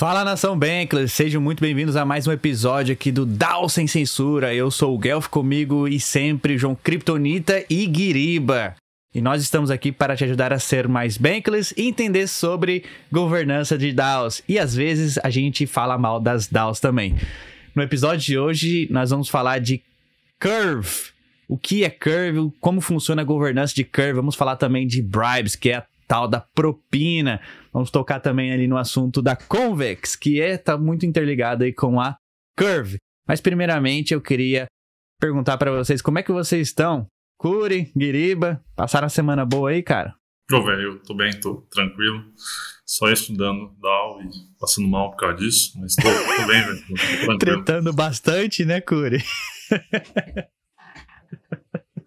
Fala, nação Bankless, sejam muito bem-vindos a mais um episódio aqui do DAO Sem Censura. Eu sou o Guelph, comigo e sempre João Kryptonita e Guiriba. E nós estamos aqui para te ajudar a ser mais Bankless e entender sobre governança de DAOs. E às vezes a gente fala mal das DAOs também. No episódio de hoje nós vamos falar de Curve. O que é Curve, como funciona a governança de Curve. Vamos falar também de Bribes, que é a tal da propina. Vamos tocar também ali no assunto da Convex, que tá muito interligada aí com a Curve. Mas primeiramente eu queria perguntar para vocês como é que vocês estão. Curi, Guiriba, passaram a semana boa aí, cara? Ô, velho, eu tô bem, tô tranquilo. Só estudando DAO e passando mal por causa disso, mas tô bem, velho. Tô tranquilo. Tretando bastante, né, Curi?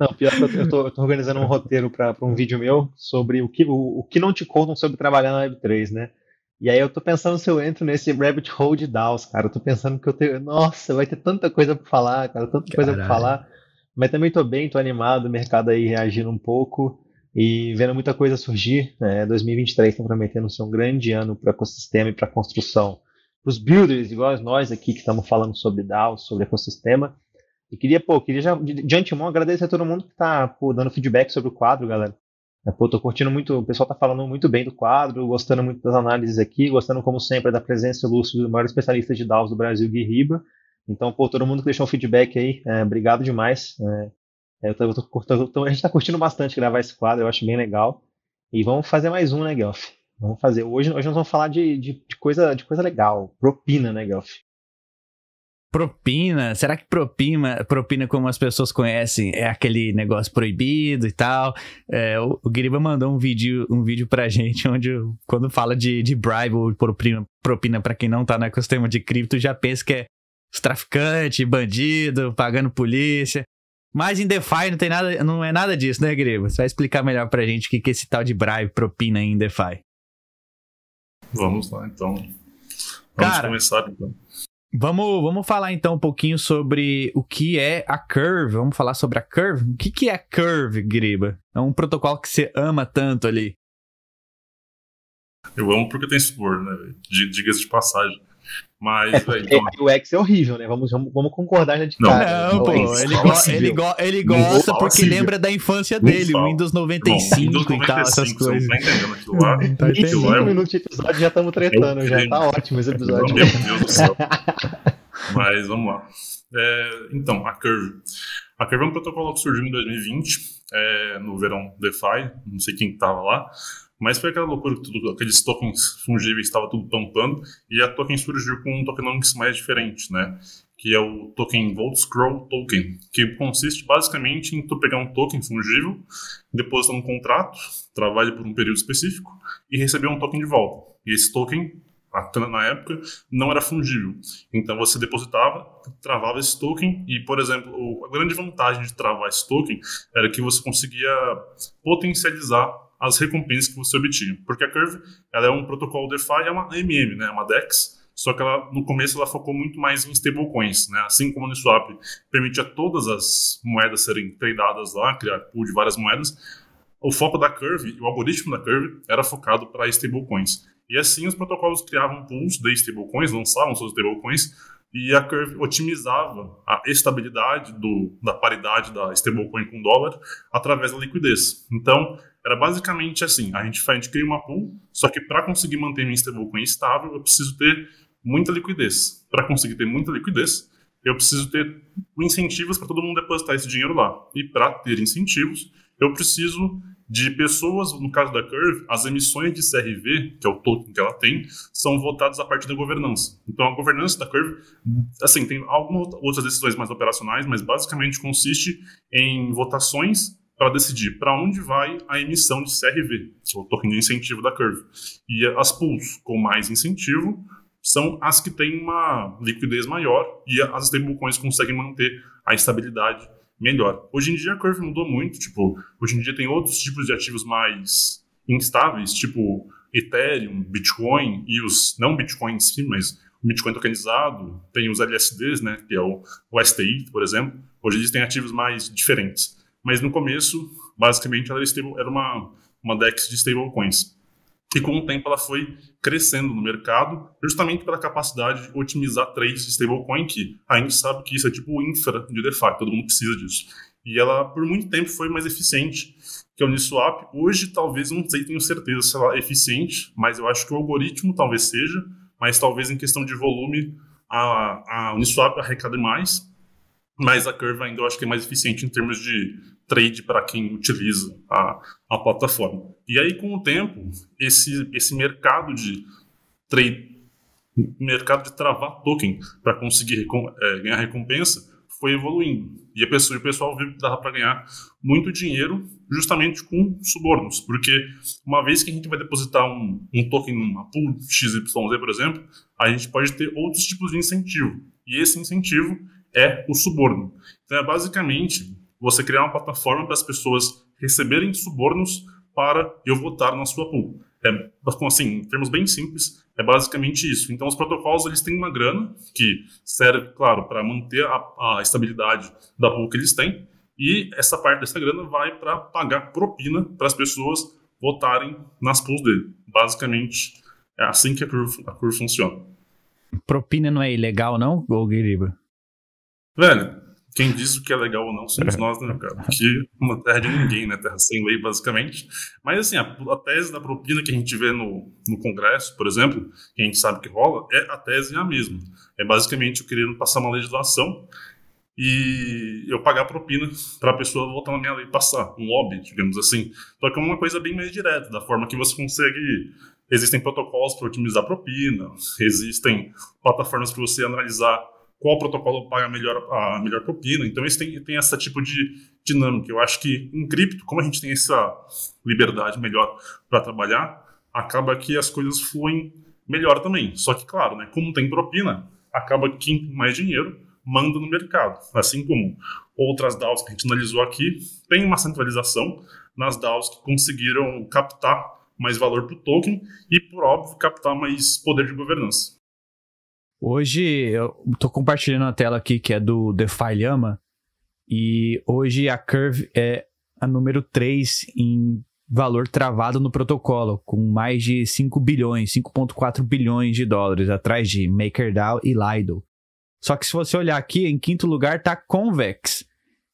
Não, pior que eu tô organizando um roteiro para um vídeo meu sobre o que não te contam sobre trabalhar na Web3, né? E aí eu tô pensando se eu entro nesse rabbit hole de DAOs, cara. Eu tô pensando que eu tenho. Nossa, vai ter tanta coisa pra falar, cara, tanta coisa pra falar. Mas também tô bem, tô animado, o mercado aí reagindo um pouco e vendo muita coisa surgir. 2023 tá prometendo ser um grande ano para o ecossistema e para a construção. Para os builders, igual nós aqui que estamos falando sobre DAOs, sobre ecossistema. E queria já, de antemão, agradecer a todo mundo que tá dando feedback sobre o quadro, galera. Tô curtindo muito, o pessoal tá falando muito bem do quadro, gostando muito das análises aqui, gostando, como sempre, da presença ilustre do maior especialista de DAOs do Brasil, Guiriba. Então, todo mundo que deixou um feedback aí, obrigado demais. A gente tá curtindo bastante gravar esse quadro, eu acho bem legal. E vamos fazer mais um, né, Guelph? Vamos fazer. Hoje nós vamos falar de coisa legal, propina, né, Guelph? Propina? Será que propina como as pessoas conhecem, é aquele negócio proibido e tal? O Guiriba mandou um vídeo pra gente onde, quando fala de bribe ou propina pra quem não tá no ecossistema de cripto, já pensa que é os traficantes, bandido, pagando polícia. Mas em DeFi não é nada disso, né, Guiriba? Você vai explicar melhor pra gente o que é esse tal de bribe, propina em DeFi. Vamos lá, então. Vamos começar, então. Vamos falar então um pouquinho sobre o que é a Curve. Vamos falar sobre a Curve? O que é a Curve, Guiriba? É um protocolo que você ama tanto ali. Eu amo porque tem support, né? Diga-se de passagem. Mas, velho, então... O X é horrível, né? Vamos concordar já de cara. Não, pô, ele gosta porque lembra da infância dele, o Windows 95 e tal, essas coisas. Você não tá entendendo aquilo lá? 25 minutos de episódio, já estamos tretando, já tá ótimo esse episódio. Meu Deus do céu. Mas vamos lá. Então, a Curve. A Curve é um protocolo que surgiu em 2020, no verão DeFi, não sei quem estava lá. Mas foi aquela loucura que aqueles tokens fungíveis estavam tudo tampando, e a token surgiu com um tokenomics mais diferente, né? Que é o token Vault Scroll Token, que consiste basicamente em tu pegar um token fungível, depositar um contrato, travar ele por um período específico e receber um token de volta. E esse token, na época, não era fungível. Então você depositava, travava esse token e, por exemplo, a grande vantagem de travar esse token era que você conseguia potencializar as recompensas que você obtinha. Porque a Curve, ela é um protocolo DeFi, é uma MM, né, uma DEX, só que no começo ela focou muito mais em stablecoins, né, assim como no Swap permitia todas as moedas serem tradeadas lá, criar pool de várias moedas, o foco da Curve, o algoritmo da Curve, era focado para stablecoins. E assim os protocolos criavam pools de stablecoins, lançavam seus stablecoins, e a Curve otimizava a estabilidade da paridade da stablecoin com dólar através da liquidez. Então, era basicamente assim, a gente cria uma pool, só que para conseguir manter minha stablecoin estável, eu preciso ter muita liquidez. Para conseguir ter muita liquidez, eu preciso ter incentivos para todo mundo depositar esse dinheiro lá. E para ter incentivos, eu preciso de pessoas, no caso da Curve, as emissões de CRV, que é o token que ela tem, são votadas a partir da governança. Então a governança da Curve, assim, tem algumas outras decisões mais operacionais, mas basicamente consiste em votações para decidir para onde vai a emissão de CRV, que é o token de incentivo da Curve. E as pools com mais incentivo são as que têm uma liquidez maior e as stablecoins conseguem manter a estabilidade melhor. Hoje em dia a Curve mudou muito, hoje em dia tem outros tipos de ativos mais instáveis, tipo Ethereum, Bitcoin e os não Bitcoin em si, mas o Bitcoin tokenizado, tem os LSDs, né, que é o STI, por exemplo. Hoje eles têm ativos mais diferentes. Mas no começo, basicamente, ela era uma DEX de stablecoins. e com o tempo ela foi crescendo no mercado, justamente pela capacidade de otimizar trades de stablecoin, que a gente sabe que isso é tipo infra de DeFi, todo mundo precisa disso. E ela, por muito tempo, foi mais eficiente que a Uniswap. Hoje, talvez, não sei, tenho certeza se ela é eficiente, mas eu acho que o algoritmo talvez seja, mas talvez em questão de volume, a Uniswap arrecada mais, mas a Curve ainda eu acho que é mais eficiente em termos de trade para quem utiliza a plataforma. E aí, com o tempo, esse mercado de trade, mercado de travar token para conseguir ganhar recompensa, foi evoluindo. E o pessoal viu que dava para ganhar muito dinheiro justamente com subornos. Porque uma vez que a gente vai depositar um token numa pool XYZ, por exemplo, a gente pode ter outros tipos de incentivo. E esse incentivo é o suborno. Então é basicamente você criar uma plataforma para as pessoas receberem subornos para eu votar na sua pool. Assim, em termos bem simples, é basicamente isso. Então, os protocolos eles têm uma grana que serve, claro, para manter a estabilidade da pool que eles têm, e essa parte dessa grana vai para pagar propina para as pessoas votarem nas pools dele. Basicamente, é assim que a Curve funciona. Propina não é ilegal, não, Guiriba? Velho, quem diz o que é legal ou não somos nós, né, cara? Aqui uma terra de ninguém, né? Terra sem lei, basicamente. Mas, assim, a tese da propina que a gente vê no Congresso, por exemplo, que a gente sabe que rola, a tese é a mesma. É basicamente eu querendo passar uma legislação e eu pagar propina para a pessoa votar na minha lei e passar. Um lobby, digamos assim. Só que é uma coisa bem mais direta, da forma que você consegue... Existem protocolos para otimizar a propina, existem plataformas para você analisar qual protocolo paga a melhor propina. Então, isso tem esse tipo de dinâmica. Eu acho que em cripto, como a gente tem essa liberdade melhor para trabalhar, acaba que as coisas fluem melhor também. Só que, claro, né, como tem propina, acaba que quem tem mais dinheiro manda no mercado. Assim como outras DAOs que a gente analisou aqui, tem uma centralização nas DAOs que conseguiram captar mais valor para o token e, por óbvio, captar mais poder de governança. Hoje, eu tô compartilhando a tela aqui, que é do DeFi Llama, e hoje a Curve é a número 3 em valor travado no protocolo, com mais de 5 bilhões, 5,4 bilhões de dólares, atrás de MakerDAO e Lido. Só que se você olhar aqui, em quinto lugar tá a Convex,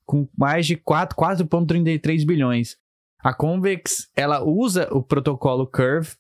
com mais de 4,33 bilhões. A Convex, ela usa o protocolo Curve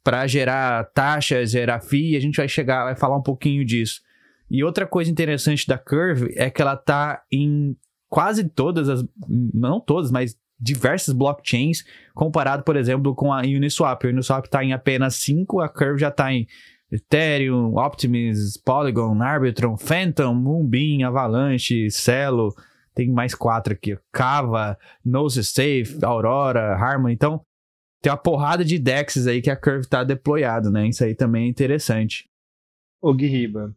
para gerar taxas, gerar FII, e a gente vai falar um pouquinho disso. E outra coisa interessante da Curve é que ela está em quase todas não todas, mas diversas blockchains, comparado, por exemplo, com a Uniswap. A Uniswap está em apenas 5, a Curve já está em Ethereum, Optimism, Polygon, Arbitrum, Phantom, Moonbeam, Avalanche, Celo, tem mais 4 aqui, Kava, Nose Safe, Aurora, Harmony. Então, tem uma porrada de DEXs aí que a Curve está deployado, né? Isso aí também é interessante. Ô, Guiriba,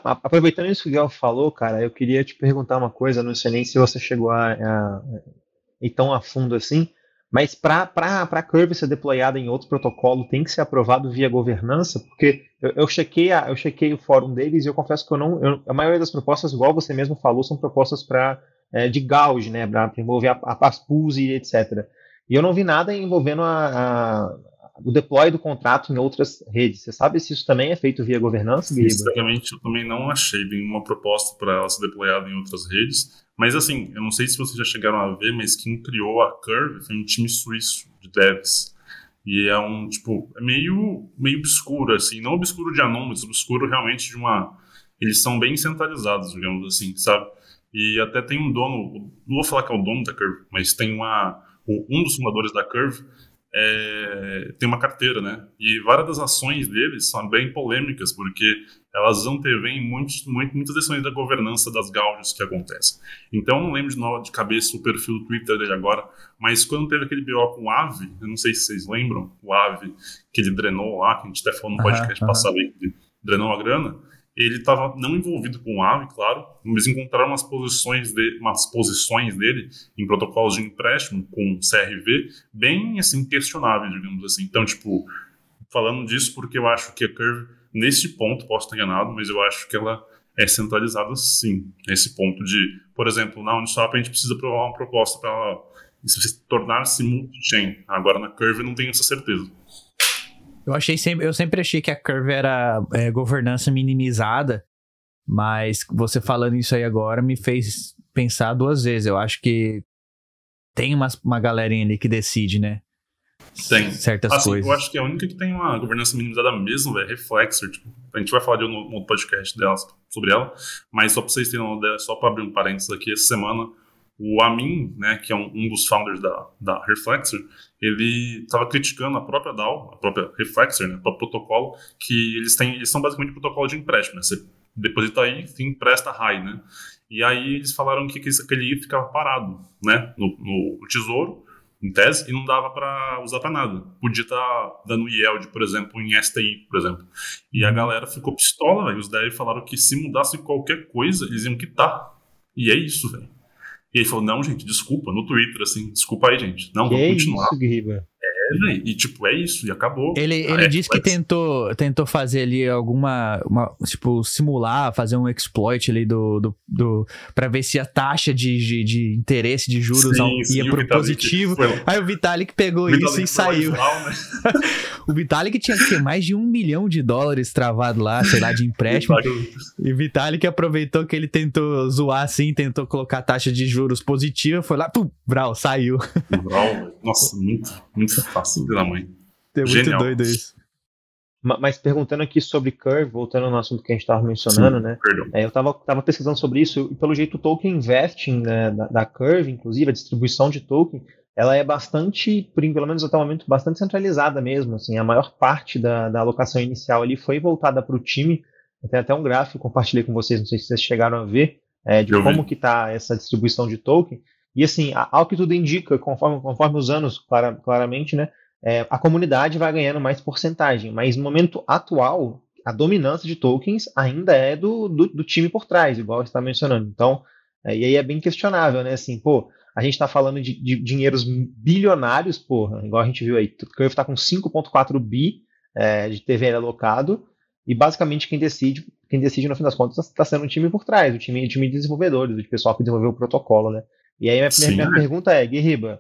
aproveitando isso que o Guel falou, cara, eu queria te perguntar uma coisa, não sei nem se você chegou a ir tão a fundo assim, mas para a Curve ser deployada em outro protocolo, tem que ser aprovado via governança? Porque eu chequei o fórum deles e eu confesso que a maioria das propostas, igual você mesmo falou, são propostas de gauge, né, para envolver as pools e etc. E eu não vi nada envolvendo o deploy do contrato em outras redes. Você sabe se isso também é feito via governança, Guiriba? Sinceramente, eu também não achei nenhuma proposta para ela ser deployada em outras redes. Mas, assim, eu não sei se vocês já chegaram a ver, mas quem criou a Curve foi um time suíço de devs. E é é meio obscuro, assim. Não obscuro de Anon, mas obscuro realmente de uma... Eles são bem centralizados, digamos assim, sabe? E até tem um dono, não vou falar que é o dono da Curve, mas tem um dos fundadores da Curve tem uma carteira, né? E várias das ações deles são bem polêmicas, porque elas antevêm muitas decisões da governança das gauges que acontecem. Então, eu não lembro de cabeça o perfil do Twitter dele agora, mas quando teve aquele BO com o Aave, eu não sei se vocês lembram, o Aave, que ele drenou lá, que a gente até falou no podcast passado aí, que ele drenou a grana, ele estava não envolvido com o Aave, claro, mas encontraram umas posições dele em protocolos de empréstimo com CRV bem, assim, questionáveis, digamos assim. Então, falando disso porque eu acho que a Curve, nesse ponto, posso estar enganado, mas eu acho que ela é centralizada, sim, nesse ponto de, por exemplo, na Uniswap a gente precisa aprovar uma proposta para ela tornar-se multi-chain. Agora, na Curve, eu não tenho essa certeza. Eu sempre achei que a Curve era governança minimizada, mas você falando isso aí agora me fez pensar duas vezes. Eu acho que tem uma galerinha ali que decide, né? Tem. Certas coisas. Eu acho que a única que tem uma governança minimizada mesmo é Reflexor. Tipo, a gente vai falar de um outro podcast dela, sobre ela, mas só pra vocês terem uma ideia, só pra abrir um parênteses aqui, essa semana, o Amin, né, que é um dos founders da Reflexor, ele estava criticando a própria DAO, a própria Reflexor, né, o próprio protocolo, que eles são basicamente um protocolo de empréstimo, né? Você deposita aí, você empresta high, né? E aí eles falaram que aquele I ficava parado, né, no tesouro, em tese, e não dava para usar para nada. Podia estar dando yield, por exemplo, em STI, por exemplo. E a galera ficou pistola, velho. Os devs falaram que se mudasse qualquer coisa, eles iam quitar. E é isso, velho. E ele falou, não, gente, desculpa, no Twitter, assim, desculpa aí, gente. Não, vou continuar. Isso, Guiriba. Véio. E tipo, é isso, e acabou. Ele disse que tentou fazer ali tipo, simular, fazer um exploit ali pra ver se a taxa de interesse de juros ia pro positivo. Aí o Vitalik pegou isso e saiu. Mal, né? O Vitalik tinha mais de $1 milhão travado lá, sei lá, de empréstimo. E o Vitalik aproveitou que ele tentou zoar assim, tentou colocar a taxa de juros positiva, foi lá, pum, brau, saiu. Brau, nossa, muito fácil da mãe. É muito Genial. doido isso. Mas perguntando aqui sobre Curve, voltando no assunto que a gente estava mencionando, né? Eu estava pesquisando sobre isso, e pelo jeito o token investing, né, da Curve, inclusive a distribuição de token, ela é bastante, pelo menos até o momento, bastante centralizada mesmo. Assim, a maior parte da alocação inicial ali foi voltada para o time. Tem até um gráfico que eu compartilhei com vocês, não sei se vocês chegaram a ver, de como que está essa distribuição de token. E assim, ao que tudo indica, conforme os anos, claramente, né? A comunidade vai ganhando mais porcentagem, mas no momento atual, a dominância de tokens ainda é do time por trás, igual você está mencionando. Então, e aí é bem questionável, né? Assim, pô, a gente está falando de dinheiros bilionários, porra, igual a gente viu aí, o Curve está com 5,4 bi de TVL alocado, e basicamente quem decide no fim das contas está sendo um time por trás, o time de desenvolvedores, o pessoal que desenvolveu o protocolo, né? E aí minha pergunta é, Guiriba,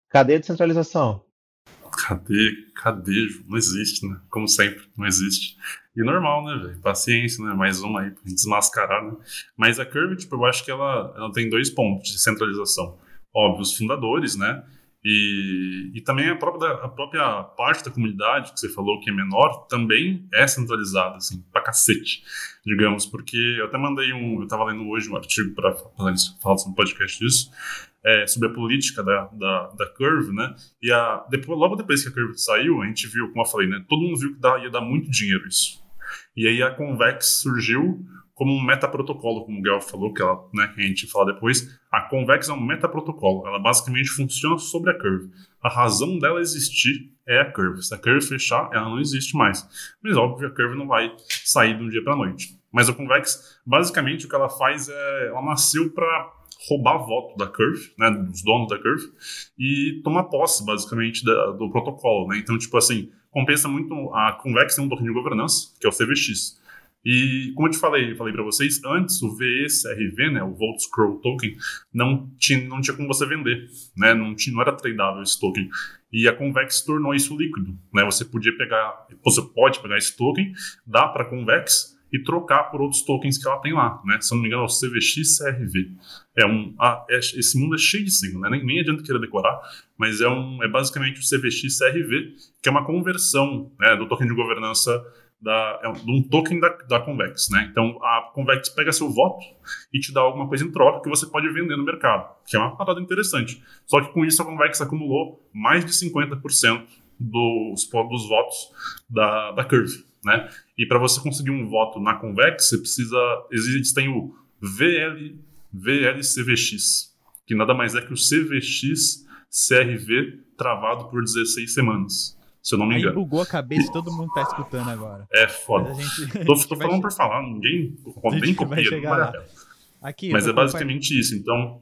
cadê a descentralização? Cadê? Não existe, né? Como sempre, não existe. E normal, né, velho? Paciência, né? Mais uma aí pra gente desmascarar, né? Mas a Curve, tipo, eu acho que ela tem 2 pontos de centralização. Óbvio, os fundadores, né? E também a própria parte da comunidade, que você falou que é menor, também é centralizada, assim, pra cacete, digamos. Porque eu até mandei eu tava lendo hoje um artigo pra falar sobre um podcast disso, sobre a política da Curve, né? E logo depois que a Curve saiu, a gente viu, como eu falei, né? Todo mundo viu que ia dar muito dinheiro isso. E aí a Convex surgiu como um metaprotocolo, como o Guel falou, que a gente fala depois. A Convex é um metaprotocolo. Ela basicamente funciona sobre a Curve. A razão dela existir é a Curve. Se a Curve fechar, ela não existe mais. Mas óbvio que a Curve não vai sair de um dia para a noite. Mas a Convex, basicamente, o que ela faz ela nasceu para roubar voto da Curve, né, dos donos da Curve, e tomar posse, basicamente, do protocolo, né? Então, tipo assim, compensa muito. A Convex tem um token de governança, que é o CVX. E, como eu falei para vocês, antes o VECRV, né, o Volt Scroll Token, não tinha como você vender, né? Não era tradável esse token. E a Convex tornou isso líquido, né? Você pode pegar esse token, dar para a Convex e trocar por outros tokens que ela tem lá, né? Se eu não me engano, é o CVX-CRV. Esse mundo é cheio de sigla, né? Nem adianta querer decorar, mas é basicamente o CVX-CRV, que é uma conversão, né, do token de governança de um token da Convex, né? Então a Convex pega seu voto e te dá alguma coisa em troca que você pode vender no mercado, que é uma parada interessante. Só que com isso a Convex acumulou mais de 50% dos votos da Curve, né? E para você conseguir um voto na Convex, tem o VLCVX, que nada mais é que o CVX CRV travado por 16 semanas. Se eu não me engano. Aí bugou a cabeça e todo mundo tá escutando agora. É foda. Tô falando por falar, ninguém copia. Aqui, mas é basicamente isso. Então,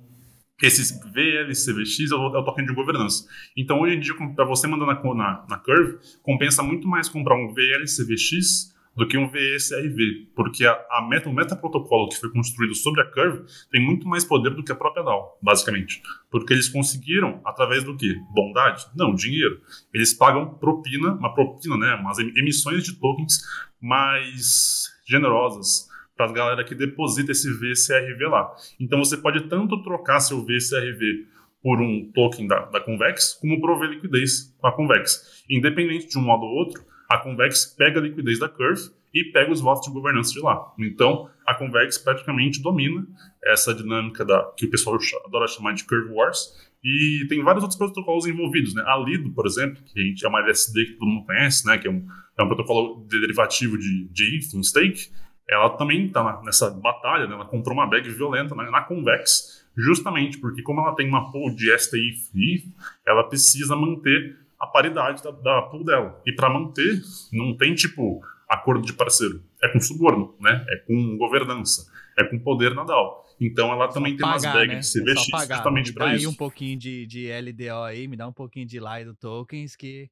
esse VLCVX é o token de governança. Então, hoje em dia, para você mandar na Curve, compensa muito mais comprar um VLCVX do que um VECRV, porque o metaprotocolo que foi construído sobre a Curve tem muito mais poder do que a própria DAO, basicamente. Porque eles conseguiram, através do quê? Bondade? Não, dinheiro. Eles pagam propina, né, umas emissões de tokens mais generosas para a galera que deposita esse VCRV lá. Então você pode tanto trocar seu VCRV por um token da Convex, como prover liquidez com a Convex. Independente de um modo ou outro, a Convex pega a liquidez da Curve e pega os votos de governança de lá. Então, a Convex praticamente domina essa dinâmica que o pessoal adora chamar de Curve Wars, e tem vários outros protocolos envolvidos, né? A Lido, por exemplo, que é uma LSD que todo mundo conhece, né? Que é um protocolo derivativo de ETH, em stake. Ela também está nessa batalha, né? Ela comprou uma bag violenta na Convex, justamente porque como ela tem uma pool de STETH, ela precisa manter a paridade da pool dela. E para manter, não tem tipo acordo de parceiro. É com suborno, né? É com governança. É com poder na DAO. Então ela também tem umas bags de CVX justamente para isso. Me dá aí um pouquinho de LDO aí, me dá um pouquinho de Lido Tokens que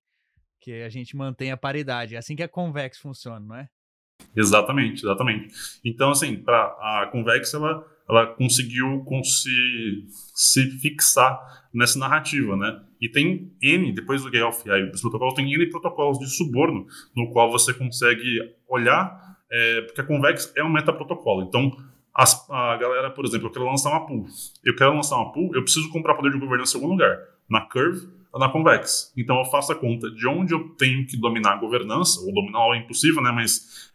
a gente mantém a paridade. É assim que a Convex funciona, não é? Exatamente. Então, assim, a Convex, ela conseguiu se fixar nessa narrativa, né? E tem depois do Guelph, os protocolos, tem N protocolos de suborno, no qual você consegue olhar, porque a Convex é um metaprotocolo. Então, a galera, por exemplo, eu quero lançar uma pool. Eu preciso comprar poder de governança em algum lugar. Na Curve ou na Convex. Então eu faço a conta de onde eu tenho que dominar a governança, ou dominar é impossível, né? Mas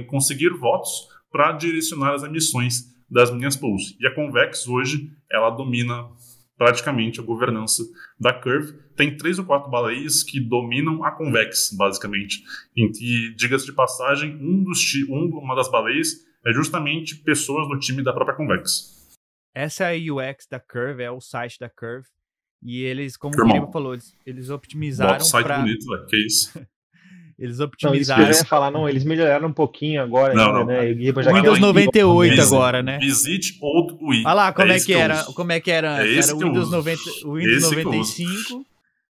conseguir votos para direcionar as emissões das minhas pools. E a Convex hoje, ela domina praticamente a governança da Curve. Tem 3 ou 4 baleias que dominam a Convex, basicamente. E, diga-se de passagem, uma das baleias é justamente pessoas do time da própria Convex. Essa é a UX da Curve, é o site da Curve. E eles, como o Guilherme falou, eles optimizaram para... site bonito, velho, que isso? Eles optimizaram... Não, isso que eu ia falar, não, eles melhoraram um pouquinho agora. Né? Windows 98 agora, né? Visit Old UI. Olha lá como é que era antes. Era o Windows 95,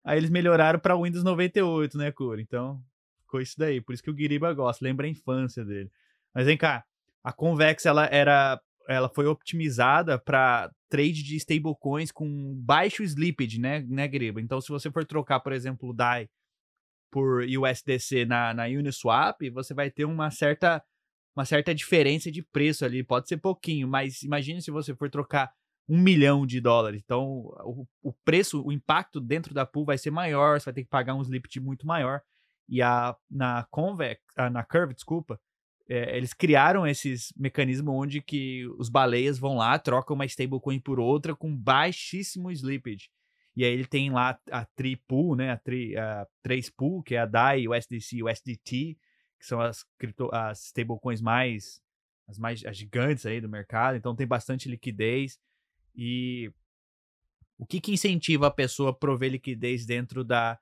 aí eles melhoraram para o Windows 98, né, Cura? Então, ficou isso daí. Por isso que o Guiriba gosta, lembra a infância dele. Mas vem cá, a Convex, ela foi optimizada para trade de stablecoins com baixo slippage, né, Guiriba? Então, se você for trocar, por exemplo, o DAI por USDC na Uniswap, você vai ter uma certa diferença de preço ali. Pode ser pouquinho, mas imagine se você for trocar $1 milhão. Então, o preço, o impacto dentro da pool vai ser maior, você vai ter que pagar um slippage muito maior. E na Curve, desculpa, eles criaram esses mecanismos onde que os baleias vão lá, trocam uma stablecoin por outra com baixíssimo slippage. E aí ele tem lá a Tri-Pool, né? A 3-Pool, que é a DAI, o USDC e o USDT, que são as stablecoins as gigantes aí do mercado. Então tem bastante liquidez. E o que incentiva a pessoa a prover liquidez dentro da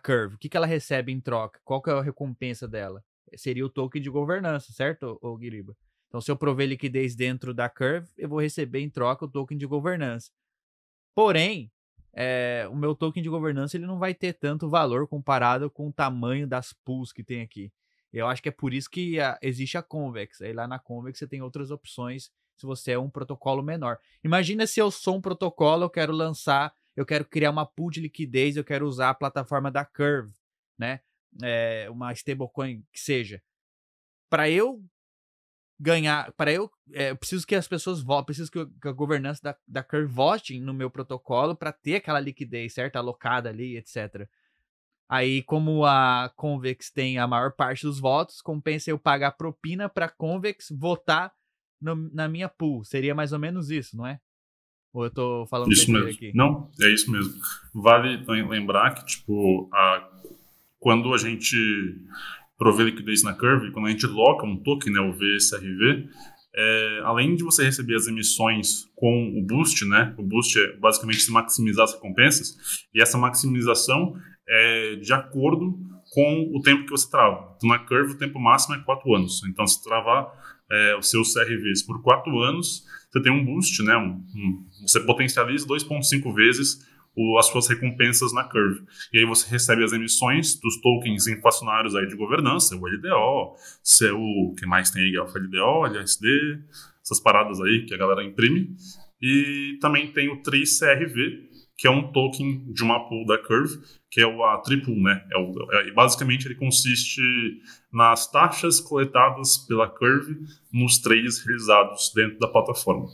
Curve? O que ela recebe em troca? Qual que é a recompensa dela? Seria o token de governança, certo, Guiriba? Então, se eu prover liquidez dentro da Curve, eu vou receber em troca o token de governança. Porém, o meu token de governança ele não vai ter tanto valor comparado com o tamanho das pools que tem aqui. Eu acho que é por isso que existe a Convex. Aí lá na Convex você tem outras opções se você é um protocolo menor. Imagina se eu sou um protocolo, eu quero criar uma pool de liquidez, eu quero usar a plataforma da Curve, né? Uma stablecoin que seja. Para eu ganhar, eu preciso que as pessoas votem, preciso que a governança da Curve vote no meu protocolo para ter aquela liquidez, certo? Alocada ali, etc. Aí, como a Convex tem a maior parte dos votos, compensa eu pagar propina para a Convex votar na minha pool. Seria mais ou menos isso, não é? Ou eu tô falando isso mesmo aqui? Não, é isso mesmo. Vale lembrar que, tipo, quando a gente provê liquidez na Curve, quando a gente loca um token, né, o VCRV, além de você receber as emissões com o Boost, né, o Boost é basicamente se maximizar as recompensas, e essa maximização é de acordo com o tempo que você trava. Então, na Curve, o tempo máximo é 4 anos. Então, se travar os seus CRVs por 4 anos, você tem um Boost, né, você potencializa 2,5 vezes as suas recompensas na Curve. E aí você recebe as emissões dos tokens inflacionários aí de governança, o LDO, o que mais tem aí, o LDO, LSD, essas paradas aí que a galera imprime. E também tem o 3CRV, que é um token de uma pool da Curve, que é a Tripool, né? Basicamente ele consiste nas taxas coletadas pela Curve nos trades realizados dentro da plataforma.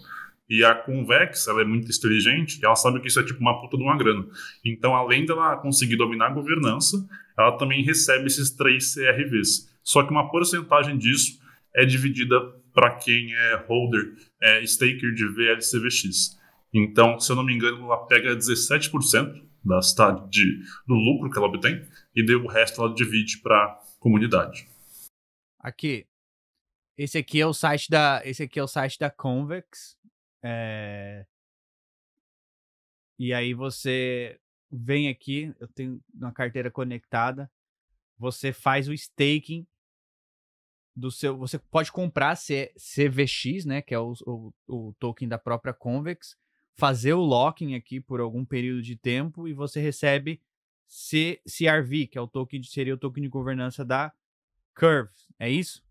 E a Convex, ela é muito inteligente, e ela sabe que isso é tipo uma puta de uma grana. Então, além dela conseguir dominar a governança, ela também recebe esses 3 CRVs. Só que uma porcentagem disso é dividida para quem é holder, staker de VLCVX. Então, se eu não me engano, ela pega 17% do lucro que ela obtém, e o resto ela divide para a comunidade. Aqui, esse aqui é o site da Convex. E aí você vem aqui, eu tenho uma carteira conectada, você faz o staking do seu, você pode comprar CVX, né, que é o token da própria Convex, fazer o locking aqui por algum período de tempo e você recebe CRV, que é seria o token de governança da Curve, é isso?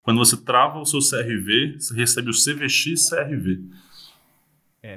Quando você trava o seu CRV, você recebe o CVX CRV.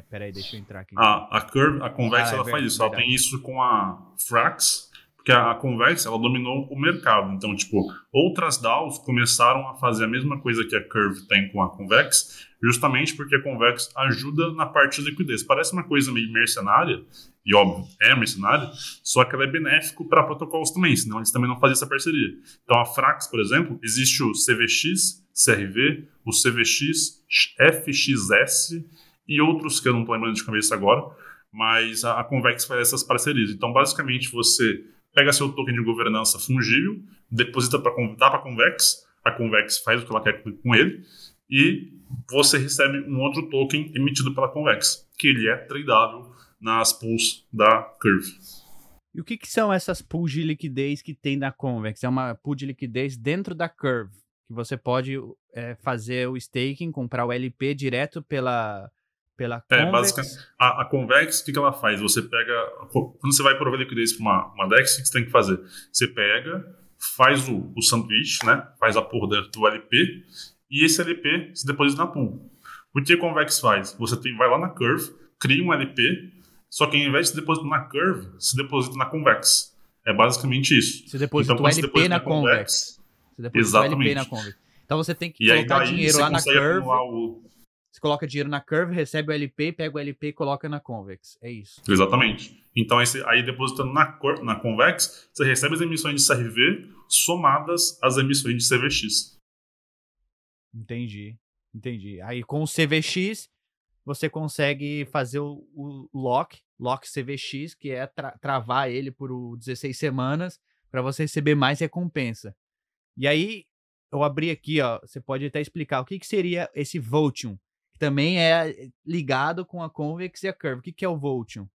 Peraí, deixa eu entrar aqui. A Convex ela faz isso. Verdade. Ela tem isso com a Frax, porque a Convex ela dominou o mercado. Então, tipo, outras DAOs começaram a fazer a mesma coisa que a Curve tem com a Convex, justamente porque a Convex ajuda na parte de liquidez. Parece uma coisa meio mercenária, e óbvio, é mercenária, só que ela é benéfico para protocolos também, senão eles também não fazem essa parceria. Então, a Frax, por exemplo, existe o CVX, CRV, o CVX, FXS e outros que eu não estou lembrando de cabeça agora, mas a Convex faz essas parcerias. Então, basicamente, você pega seu token de governança fungível, deposita para a Convex, a Convex faz o que ela quer com ele, e você recebe um outro token emitido pela Convex, que ele é tradável nas pools da Curve. E o que são essas pools de liquidez que tem na Convex? É uma pool de liquidez dentro da Curve, que você pode fazer o staking, comprar o LP direto pela Convex. Basicamente, a Convex, o que ela faz? Você pega, quando você vai prover liquidez para uma DEX, o que você tem que fazer? Você pega, faz o sanduíche, né? Faz a porra dentro do LP, e esse LP se deposita na pool. O que a Convex faz? Você vai lá na Curve, cria um LP, só que ao invés de se depositar na Curve, se deposita na Convex. É basicamente isso. Você deposita o LP na Convex. Você deposita o LP na Convex. Então você tem que colocar dinheiro lá na Curve. Você coloca dinheiro na Curve, recebe o LP, pega o LP e coloca na Convex. É isso. Exatamente. Então, aí depositando na Convex, você recebe as emissões de CRV somadas às emissões de CVX. Entendi. Aí com o CVX, você consegue fazer o lock CVX, que é travar ele por 16 semanas para você receber mais recompensa. E aí, eu abri aqui, ó, você pode até explicar o que seria esse Votium, que também é ligado com a Convex e a Curve. O que é o Votium?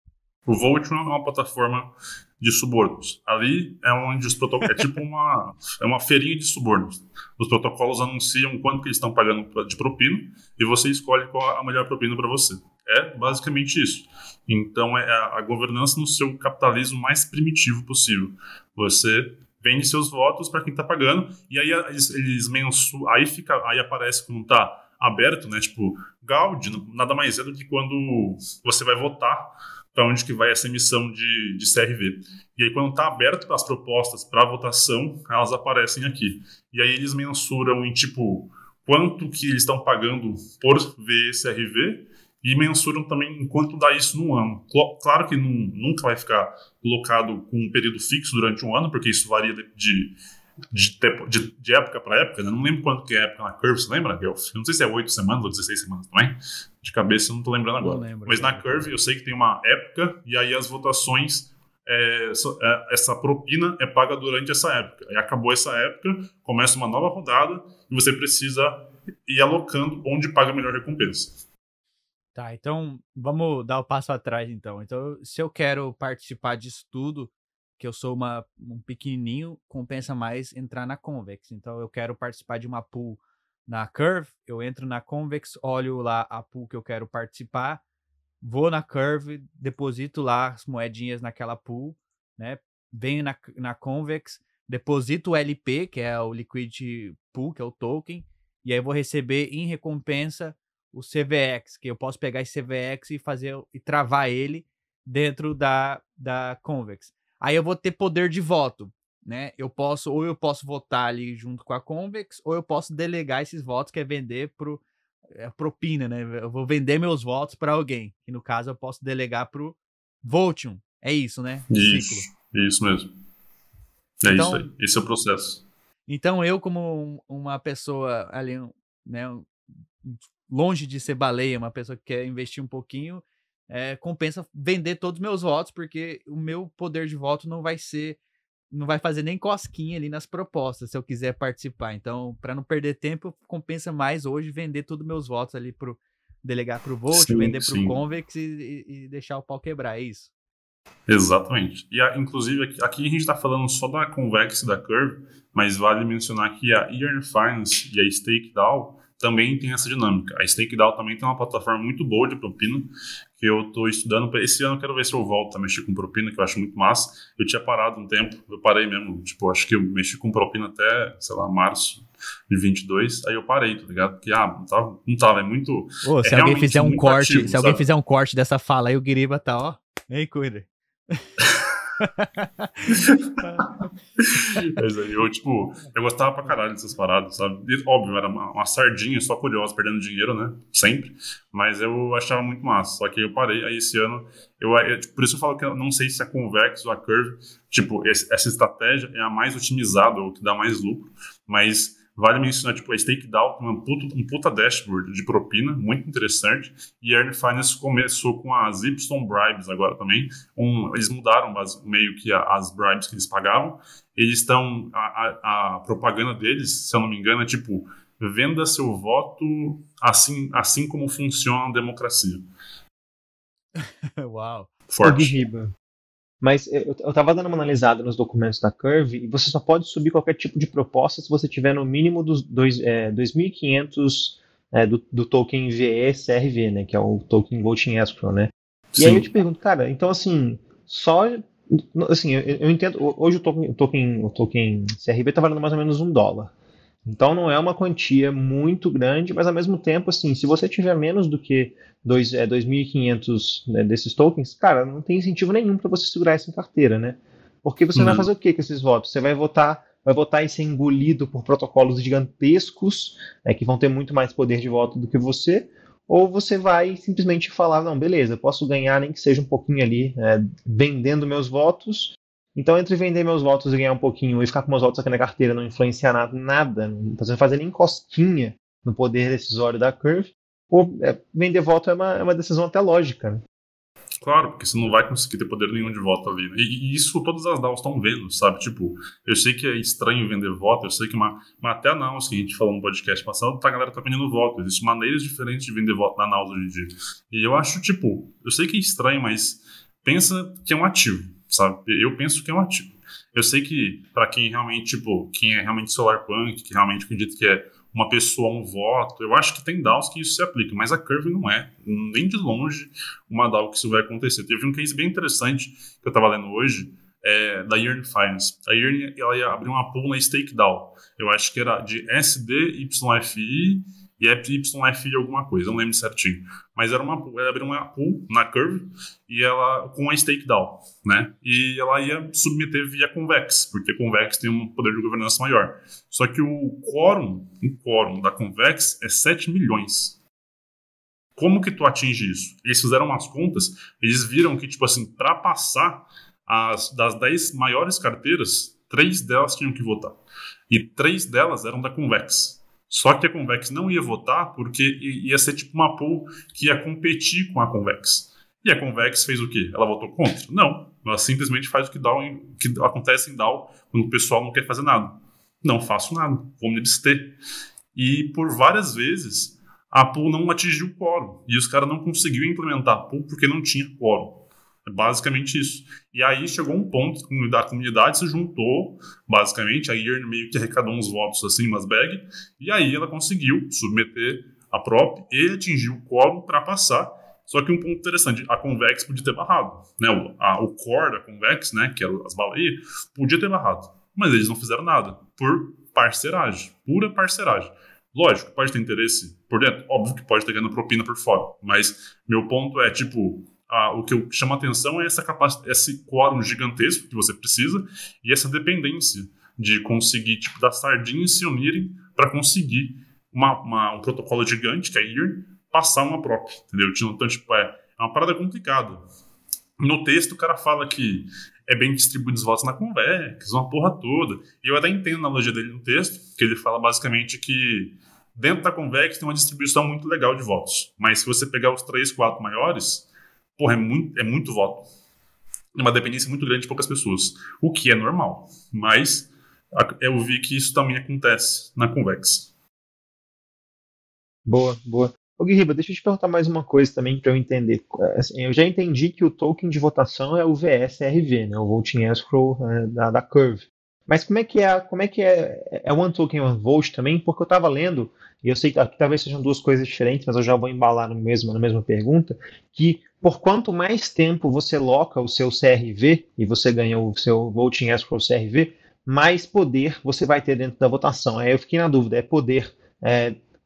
O Votium é uma plataforma de subornos. Ali é onde os protocolos... é tipo uma feirinha de subornos. Os protocolos anunciam quanto que eles estão pagando de propina e você escolhe qual a melhor propina para você. É basicamente isso. Então, é a governança no seu capitalismo mais primitivo possível. Você vende seus votos para quem está pagando e aí eles mensuram... Aí aparece como está aberto, né? Tipo, Gaudi nada mais é do que quando você vai votar para onde que vai essa emissão de CRV. E aí, quando está aberto as propostas para votação, elas aparecem aqui. E aí eles mensuram em, tipo, quanto que eles estão pagando por VCRV e mensuram também em quanto dá isso no ano. Claro que nunca vai ficar colocado com um período fixo durante um ano, porque isso varia de época para época, né? Não lembro quanto que é a época na Curve, você lembra, Guelph? Não sei se é 8 semanas ou 16 semanas também. De cabeça eu não tô lembrando agora. Mas na Curve eu sei que tem uma época e aí as votações, essa propina é paga durante essa época. Aí acabou essa época, começa uma nova rodada e você precisa ir alocando onde paga a melhor recompensa. Tá, então vamos dar o passo atrás então. Então, se eu quero participar disso tudo, que eu sou um pequenininho, compensa mais entrar na Convex. Então, eu quero participar de uma pool na Curve, eu entro na Convex, olho lá a pool que eu quero participar, vou na Curve, deposito lá as moedinhas naquela pool, né? Venho na Convex, deposito o LP, que é o Liquidity Pool, que é o token, e aí eu vou receber em recompensa o CVX, que eu posso pegar esse CVX e travar ele dentro da Convex. Aí eu vou ter poder de voto, né? Eu posso votar ali junto com a Convex, ou eu posso delegar esses votos, que é vender propina, né? Eu vou vender meus votos para alguém, que no caso eu posso delegar pro Votium. É isso, né? Isso mesmo. É então, isso aí. Esse é o processo. Então eu, como uma pessoa ali, né, longe de ser baleia, uma pessoa que quer investir um pouquinho, compensa vender todos os meus votos, porque o meu poder de voto não vai fazer nem cosquinha ali nas propostas, se eu quiser participar. Então, para não perder tempo, compensa mais hoje vender todos os meus votos ali delegar pro Volt, vender pro Convex e deixar o pau quebrar, é isso? Exatamente. E inclusive aqui a gente está falando só da Convex e da Curve, mas vale mencionar que a Yearn Finance e a StakeDAO também tem essa dinâmica. A StakeDAO também tem uma plataforma muito boa de propina, que eu estou estudando. Esse ano eu quero ver se eu volto a mexer com propina, que eu acho muito massa. Eu tinha parado um tempo, eu parei mesmo, tipo, acho que eu mexi com propina até, sei lá, março de 22, aí eu parei, tá ligado? Porque, não tava, é muito... se alguém fizer um corte, ativo, se alguém fizer um corte dessa fala aí, o Guiriba tá, ó, ei, cuida. Mas aí eu gostava pra caralho dessas paradas, sabe? E, óbvio, era uma sardinha só curiosa, perdendo dinheiro, né? Sempre. Mas eu achava muito massa. Só que eu parei, aí esse ano, por isso eu falo que eu não sei se a Convex ou a Curve, essa estratégia é a mais otimizada ou que dá mais lucro, mas vale mencionar, a StakeDAO tem um puta dashboard de propina, muito interessante, e a Yearn Finance começou com as Y-Bribes agora também. Eles mudaram meio que as bribes que eles pagavam. Eles estão, a propaganda deles, se eu não me engano, é venda seu voto assim como funciona a democracia. Uau! Forte. Mas eu tava dando uma analisada nos documentos da Curve e você só pode subir qualquer tipo de proposta se você tiver no mínimo dos 2.500 do token VE-CRV, né, que é o token Voting Escrow, né? Sim. E aí eu te pergunto, cara, então assim, eu entendo, hoje o token CRV tá valendo mais ou menos $1. Então não é uma quantia muito grande, mas ao mesmo tempo, assim, se você tiver menos do que 2.500 desses tokens, cara, não tem incentivo nenhum para você segurar isso em carteira, né? Porque você vai fazer o que com esses votos? Você vai votar e ser engolido por protocolos gigantescos, que vão ter muito mais poder de voto do que você, ou você vai simplesmente falar, não, beleza, eu posso ganhar nem que seja um pouquinho ali, vendendo meus votos. Então, entre vender meus votos e ganhar um pouquinho e ficar com meus votos aqui na carteira, não influenciar nada, não tá fazendo nem cosquinha no poder decisório da Curve, ou vender voto é uma decisão até lógica, né? Claro, porque você não vai conseguir ter poder nenhum de voto ali, né? E isso todas as DAOs estão vendo, sabe? Eu sei que é estranho vender voto, eu sei que até a Naus, que a gente falou no podcast passado, a galera tá vendendo voto. Existem maneiras diferentes de vender voto na Naus hoje em dia. E eu acho, eu sei que é estranho, mas pensa que é um ativo, sabe? Eu penso que é um ativo. Eu sei que para quem realmente, quem é realmente solarpunk, que realmente acredita que é uma pessoa, um voto, eu acho que tem DAOs que isso se aplica, mas a Curve não é, nem de longe, uma DAO que isso vai acontecer. Teve um case bem interessante que eu estava lendo hoje, da Yearn Finance. A Yearn, ela ia abrir uma pool na StakeDAO. Eu acho que era de SDYFI e YFI alguma coisa, não lembro certinho. Mas ela abriu uma pool na Curve e ela com a StakeDAO, né? E ela ia submeter via Convex, porque a Convex tem um poder de governança maior. Só que o quórum da Convex é 7 milhões. Como que tu atinge isso? Eles fizeram umas contas, eles viram que, para passar das 10 maiores carteiras, 3 delas tinham que votar. E 3 delas eram da Convex. Só que a Convex não ia votar porque ia ser uma pool que ia competir com a Convex. E a Convex fez o quê? Ela votou contra? Não. Ela simplesmente faz o que acontece em DAO quando o pessoal não quer fazer nada. Não faço nada. Vou me abster. E por várias vezes a pool não atingiu o quórum. E os caras não conseguiram implementar a pool porque não tinha quórum. É basicamente isso. E aí chegou um ponto que a comunidade se juntou, basicamente, a Yearn meio que arrecadou uns votos, assim, umas bag, e aí ela conseguiu submeter a prop e atingiu o quórum para passar. Só que um ponto interessante, a Convex podia ter barrado, né? O core da Convex, né, que eram as baleias, podia ter barrado, mas eles não fizeram nada, por parceragem, pura parceragem. Lógico, pode ter interesse por dentro, óbvio que pode ter ganhando propina por fora, mas meu ponto é, tipo, o que eu chamo a atenção é essa capacidade, esse quórum gigantesco que você precisa e essa dependência de conseguir, tipo, das sardinhas se unirem para conseguir um protocolo gigante, que é a Yearn, passar uma prop, entendeu? Então, tipo, é uma parada complicada. No texto, o cara fala que é bem distribuído os votos na Convex, uma porra toda. E eu até entendo a analogia dele no texto, que ele fala basicamente que dentro da Convex tem uma distribuição muito legal de votos. Mas se você pegar os 3, 4 maiores, porra, é muito voto. É uma dependência muito grande de poucas pessoas. O que é normal. Mas eu vi que isso também acontece na Convex. Boa, boa. Ô Guiriba, deixa eu te perguntar mais uma coisa também para eu entender. Assim, eu já entendi que o token de votação é o VSRV, né, o Voting Escrow da Curve. Mas como é que é One Token One Vote também? Porque eu estava lendo, e eu sei que talvez sejam duas coisas diferentes, mas eu já vou embalar na mesma pergunta, que por quanto mais tempo você loca o seu CRV e você ganha o seu Voting Escrow CRV, mais poder você vai ter dentro da votação. Aí eu fiquei na dúvida, é poder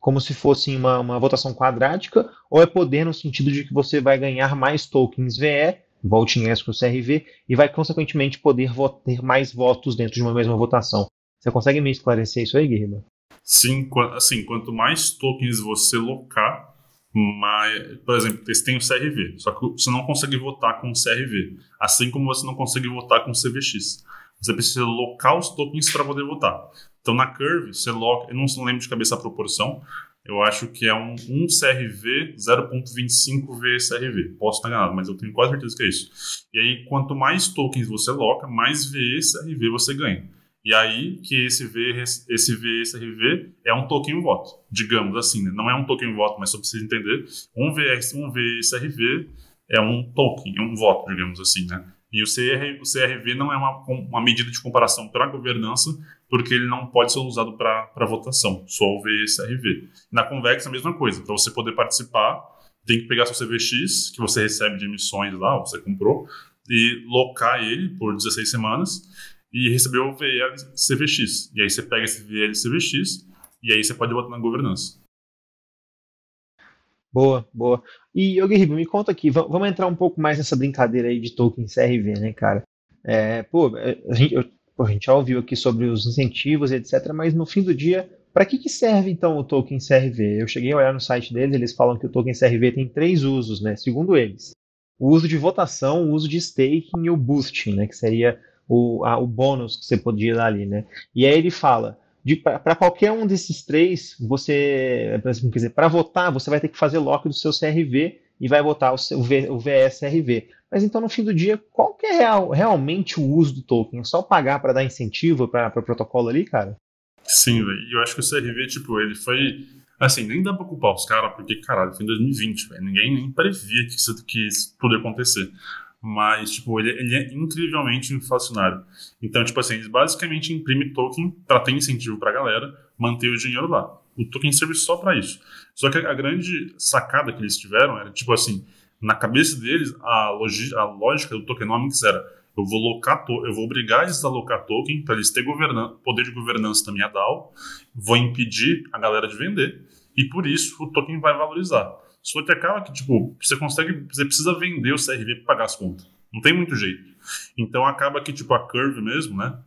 como se fosse uma votação quadrática, ou é poder no sentido de que você vai ganhar mais tokens VE, Voting Escrow CRV, e vai consequentemente poder ter mais votos dentro de uma mesma votação. Você consegue me esclarecer isso aí, Guiriba? Sim, assim, quanto mais tokens você locar, mais, por exemplo, você tem o CRV, só que você não consegue votar com o CRV, assim como você não consegue votar com o CVX. Você precisa locar os tokens para poder votar. Então, na Curve, você loca, eu não lembro de cabeça a proporção, eu acho que é um CRV 0.25 VE-CRV. Posso estar enganado, mas eu tenho quase certeza que é isso. E aí, quanto mais tokens você loca, mais VE-CRV você ganha. E aí, que esse VE-CRV é um token voto, digamos assim, né? Não é um token voto, mas só para vocês entenderem. Um VE-CRV é um token, é um voto, digamos assim, né? E o CRV não é uma medida de comparação para a governança, porque ele não pode ser usado para votação, só o VE-CRV. Na Convex é a mesma coisa. Para você poder participar, tem que pegar seu CVX, que você recebe de emissões lá, você comprou, e locar ele por 16 semanas e receber o VL-CVX. E aí você pega esse VL-CVX e aí você pode botar na governança. Boa, boa. E, Guiriba, me conta aqui, vamos entrar um pouco mais nessa brincadeira aí de token CRV, né, cara? A gente já ouviu aqui sobre os incentivos, etc., mas no fim do dia, para que serve então o token CRV? Eu cheguei a olhar no site deles, eles falam que o token CRV tem 3 usos, né? Segundo eles. O uso de votação, o uso de staking e o boosting, né? Que seria o bônus que você podia dar ali, né? E aí ele fala, para qualquer um desses 3, para votar, você vai ter que fazer lock do seu CRV e vai botar o VSRV. Mas então, no fim do dia, qual que é realmente o uso do token? É só pagar para dar incentivo para o protocolo ali, cara? Sim, velho. E eu acho que o CRV, tipo, ele foi... Assim, nem dá pra culpar os caras, porque, caralho, foi em 2020, velho. Ninguém nem previa que isso poderia acontecer. Mas, tipo, ele é incrivelmente inflacionário. Então, tipo assim, eles basicamente imprimem token para ter incentivo pra galera manter o dinheiro lá. O token serve só pra isso. Só que a grande sacada que eles tiveram era, tipo assim, na cabeça deles, a lógica do tokenomics era: eu vou obrigar eles a alocar token para eles terem poder de governança da minha DAO, vou impedir a galera de vender, e por isso o token vai valorizar. Só que acaba que, tipo, você precisa vender o CRV para pagar as contas. Não tem muito jeito. Então acaba que, tipo, a Curve mesmo, né?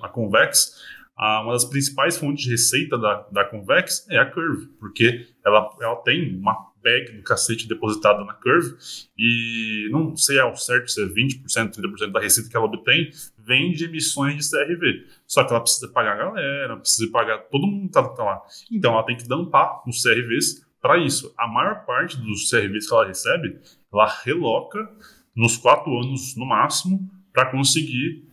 A Convex, uma das principais fontes de receita da Convex é a Curve, porque ela tem uma bag do cacete depositada na Curve, e não sei ao certo se é 20%, 30% da receita que ela obtém vem de emissões de CRV. Só que ela precisa pagar a galera, precisa pagar todo mundo que tá lá. Então ela tem que dampar os CRVs para isso. A maior parte dos CRVs que ela recebe, ela reloca nos 4 anos no máximo para conseguir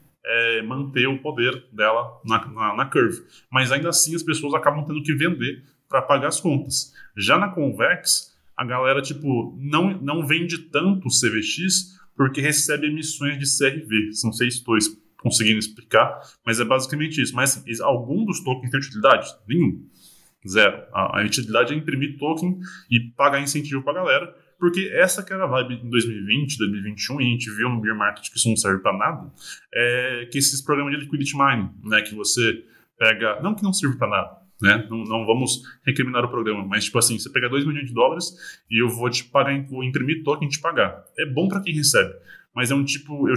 manter o poder dela na Curve. Mas ainda assim as pessoas acabam tendo que vender para pagar as contas. Já na Convex, a galera, tipo, não vende tanto o CVX porque recebe emissões de CRV. Não sei se estou conseguindo explicar, mas é basicamente isso. Mas assim, algum dos tokens tem utilidade? Nenhum. Zero. A utilidade é imprimir token e pagar incentivo pra galera, porque essa que era a vibe em 2020, 2021, e a gente viu no bear market que isso não serve pra nada, que esses programas de liquidity mining, né, que você pega, não que não sirva pra nada, né, não vamos recriminar o programa, mas tipo assim, você pega $2 milhões e eu vou te pagar, vou imprimir token e te pagar. É bom pra quem recebe, mas é um tipo, eu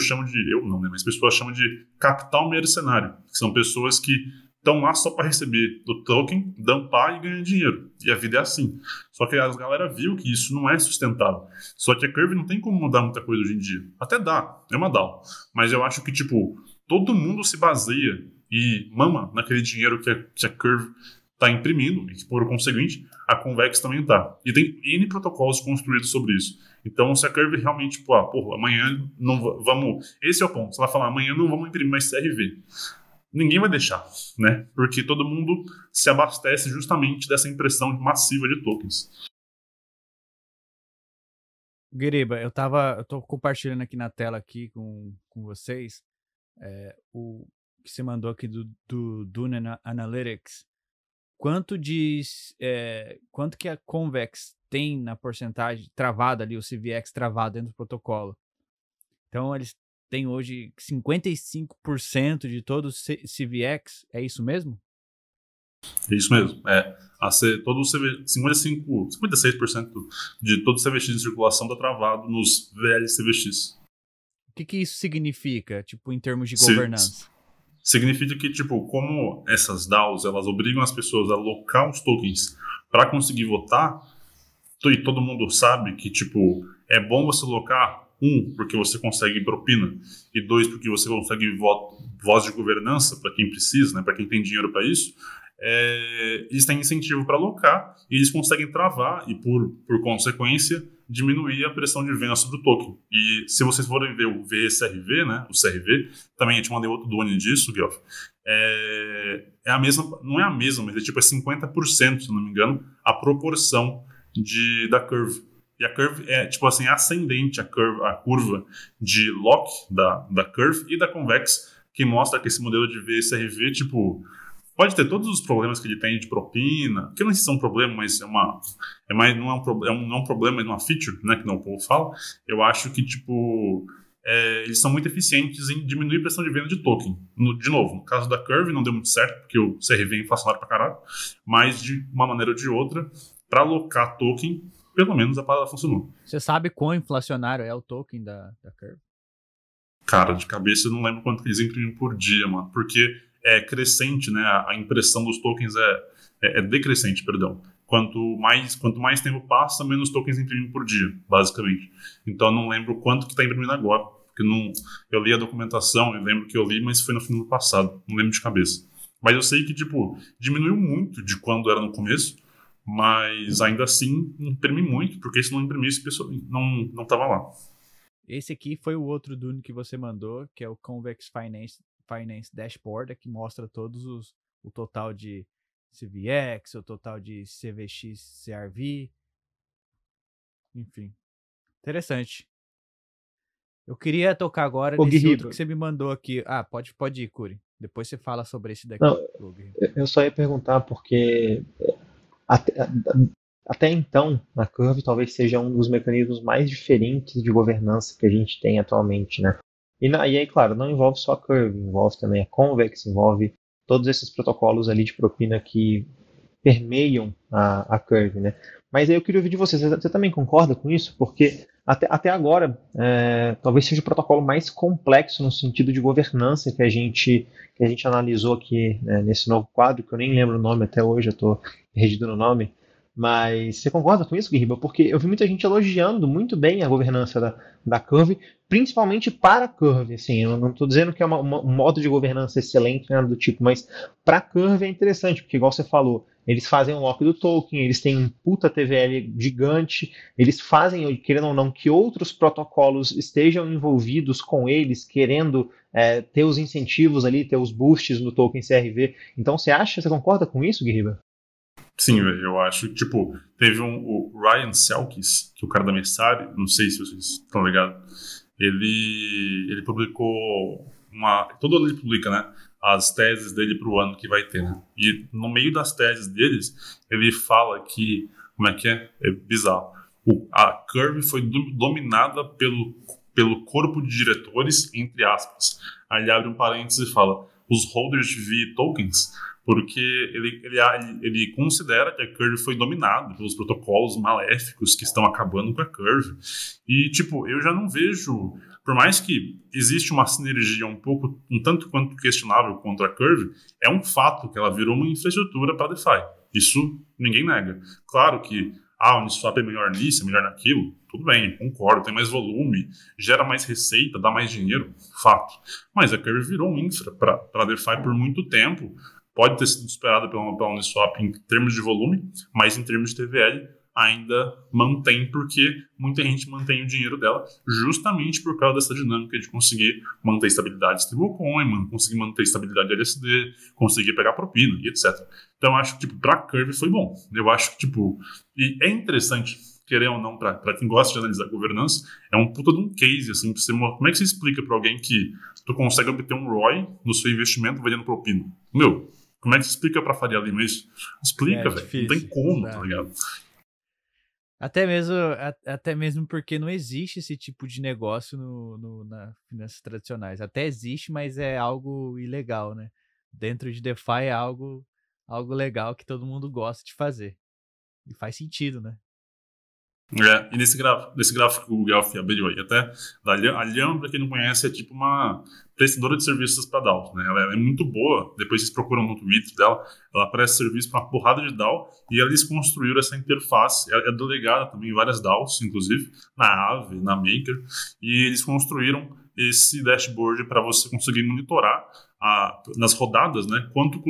não, né, mas pessoas chamam de capital mercenário, que são pessoas que estão lá só para receber do token, dumpar e ganhar dinheiro. E a vida é assim. Só que a galera viu que isso não é sustentável. Só que a Curve não tem como mudar muita coisa hoje em dia. Até dá, é uma DAO. Mas eu acho que, tipo, todo mundo se baseia e mama naquele dinheiro que a Curve está imprimindo, e que, por conseguinte, a Convex também está. E tem N protocolos construídos sobre isso. Então, se a Curve realmente, tipo, amanhã não vamos... Esse é o ponto. Você vai falar, amanhã não vamos imprimir mais CRV. Ninguém vai deixar, né? Porque todo mundo se abastece justamente dessa impressão massiva de tokens. Guiriba, eu tô compartilhando aqui na tela aqui com vocês o que você mandou aqui do Dune Analytics. Quanto que a Convex tem na porcentagem travada ali, o CVX travado dentro do protocolo? Então, eles têm hoje 55% de todo o CVX, é isso mesmo? É isso mesmo. Todo o 56% de todo o CVX em circulação está travado nos VLCVX. O que isso significa, tipo, em termos de governança? Significa que, tipo, como essas DAOs, elas obrigam as pessoas a alocar os tokens para conseguir votar, e todo mundo sabe que, tipo, é bom você alocar, porque você consegue propina, e 2, porque você consegue voz de governança para quem precisa, né, para quem tem dinheiro para isso, eles têm incentivo para alocar e eles conseguem travar e, por consequência, diminuir a pressão de venda sobre o token. E se vocês forem ver o VCRV, né, o CRV, também a gente mandei outro Dune disso, Guelph, é a mesma, não é a mesma, mas é tipo 50%, se não me engano, a proporção da Curve. E a Curve é, tipo assim, ascendente a curva de lock da Curve e da Convex, que mostra que esse modelo de VCRV, tipo, pode ter todos os problemas que ele tem de propina, que não são problemas, mas não é um problema, mas uma feature, né, que não o povo fala. Eu acho que, tipo, eles são muito eficientes em diminuir a pressão de venda de token. De novo, no caso da Curve não deu muito certo, porque o CRV é inflacionário pra caralho, mas de uma maneira ou de outra, para alocar token, pelo menos a parada funcionou. Você sabe quão inflacionário é o token da Curve? Cara, de cabeça eu não lembro quanto eles imprimem por dia, mano, porque é crescente, né? A impressão dos tokens é decrescente, perdão. Quanto mais tempo passa, menos tokens imprimem por dia, basicamente. Então eu não lembro quanto que está imprimindo agora, porque eu li a documentação, eu lembro que eu li, mas foi no fim do ano passado, não lembro de cabeça. Mas eu sei que, tipo, diminuiu muito de quando era no começo, mas ainda assim imprime muito, porque se não imprimisse, a pessoa não tava lá. Esse aqui foi o outro Dune que você mandou, que é o Convex Finance Dashboard, que mostra o total de CVX, o total de CVX, CRV, enfim, interessante. Eu queria tocar agora nesse outro que você me mandou aqui. Pode ir, Curi. Depois você fala sobre esse daqui. Não, eu só ia perguntar porque até então, a Curve talvez seja um dos mecanismos mais diferentes de governança que a gente tem atualmente, né? E aí, claro, não envolve só a Curve, envolve também a Convex, envolve todos esses protocolos ali de propina que permeiam a Curve, né? Mas aí eu queria ouvir de você também concorda com isso? Porque até agora, talvez seja o protocolo mais complexo no sentido de governança que a gente analisou aqui, né, nesse novo quadro, que eu nem lembro o nome até hoje, eu estou perdido no nome. Mas você concorda com isso, Guiriba? Porque eu vi muita gente elogiando muito bem a governança da Curve, principalmente para a Curve. Assim, eu não estou dizendo que é um modo de governança excelente, nada do tipo, mas para a Curve é interessante, porque igual você falou, eles fazem um lock do token, eles têm um puta TVL gigante, eles fazem, querendo ou não, que outros protocolos estejam envolvidos com eles, querendo ter os incentivos ali, ter os boosts no token CRV. Então você concorda com isso, Guiriba? Sim, eu acho que, tipo, teve o Ryan Selkis, que é o cara da Messari, não sei se vocês estão ligados, ele publicou todo ano ele publica, né, as teses dele para o ano que vai ter, né? E no meio das teses deles, ele fala que, como é que é? É bizarro. A Curve foi dominada pelo corpo de diretores, entre aspas. Aí ele abre um parênteses e fala, os holders de V tokens, porque ele considera que a Curve foi dominada pelos protocolos maléficos que estão acabando com a Curve. E, tipo, eu já não vejo... Por mais que existe uma sinergia um tanto quanto questionável contra a Curve, é um fato que ela virou uma infraestrutura para DeFi. Isso ninguém nega. Claro que o Uniswap é melhor nisso, é melhor naquilo. Tudo bem, concordo, tem mais volume, gera mais receita, dá mais dinheiro, fato. Mas a Curve virou um infra para DeFi por muito tempo. Pode ter sido superada pela Uniswap em termos de volume, mas em termos de TVL ainda mantém, porque muita gente mantém o dinheiro dela justamente por causa dessa dinâmica de conseguir manter estabilidade de stablecoin, conseguir manter estabilidade de LSD, conseguir pegar propina e etc. Então eu acho que, tipo, pra Curve foi bom. Eu acho que, tipo, e é interessante, querer ou não, pra quem gosta de analisar governança, é um puta de um case, assim, pra você, como é que você explica pra alguém que tu consegue obter um ROI no seu investimento vendendo propina? Meu, como é que você explica pra Faria Lima isso? Explica, velho. Não tem como, tá ligado? Até mesmo porque não existe esse tipo de negócio nas finanças tradicionais. Até existe, mas é algo ilegal, né? Dentro de DeFi é algo legal que todo mundo gosta de fazer. E faz sentido, né? E nesse gráfico que o Guelph abriu aí, até a Lhama, pra quem não conhece, é tipo uma prestadora de serviços para DAO, né? Ela é muito boa, depois vocês procuram no Twitter dela, ela presta serviço para uma porrada de DAO, e eles construíram essa interface, é delegada também em várias DAOs, inclusive, na Aave, na Maker, e eles construíram esse dashboard para você conseguir monitorar nas rodadas, né, quanto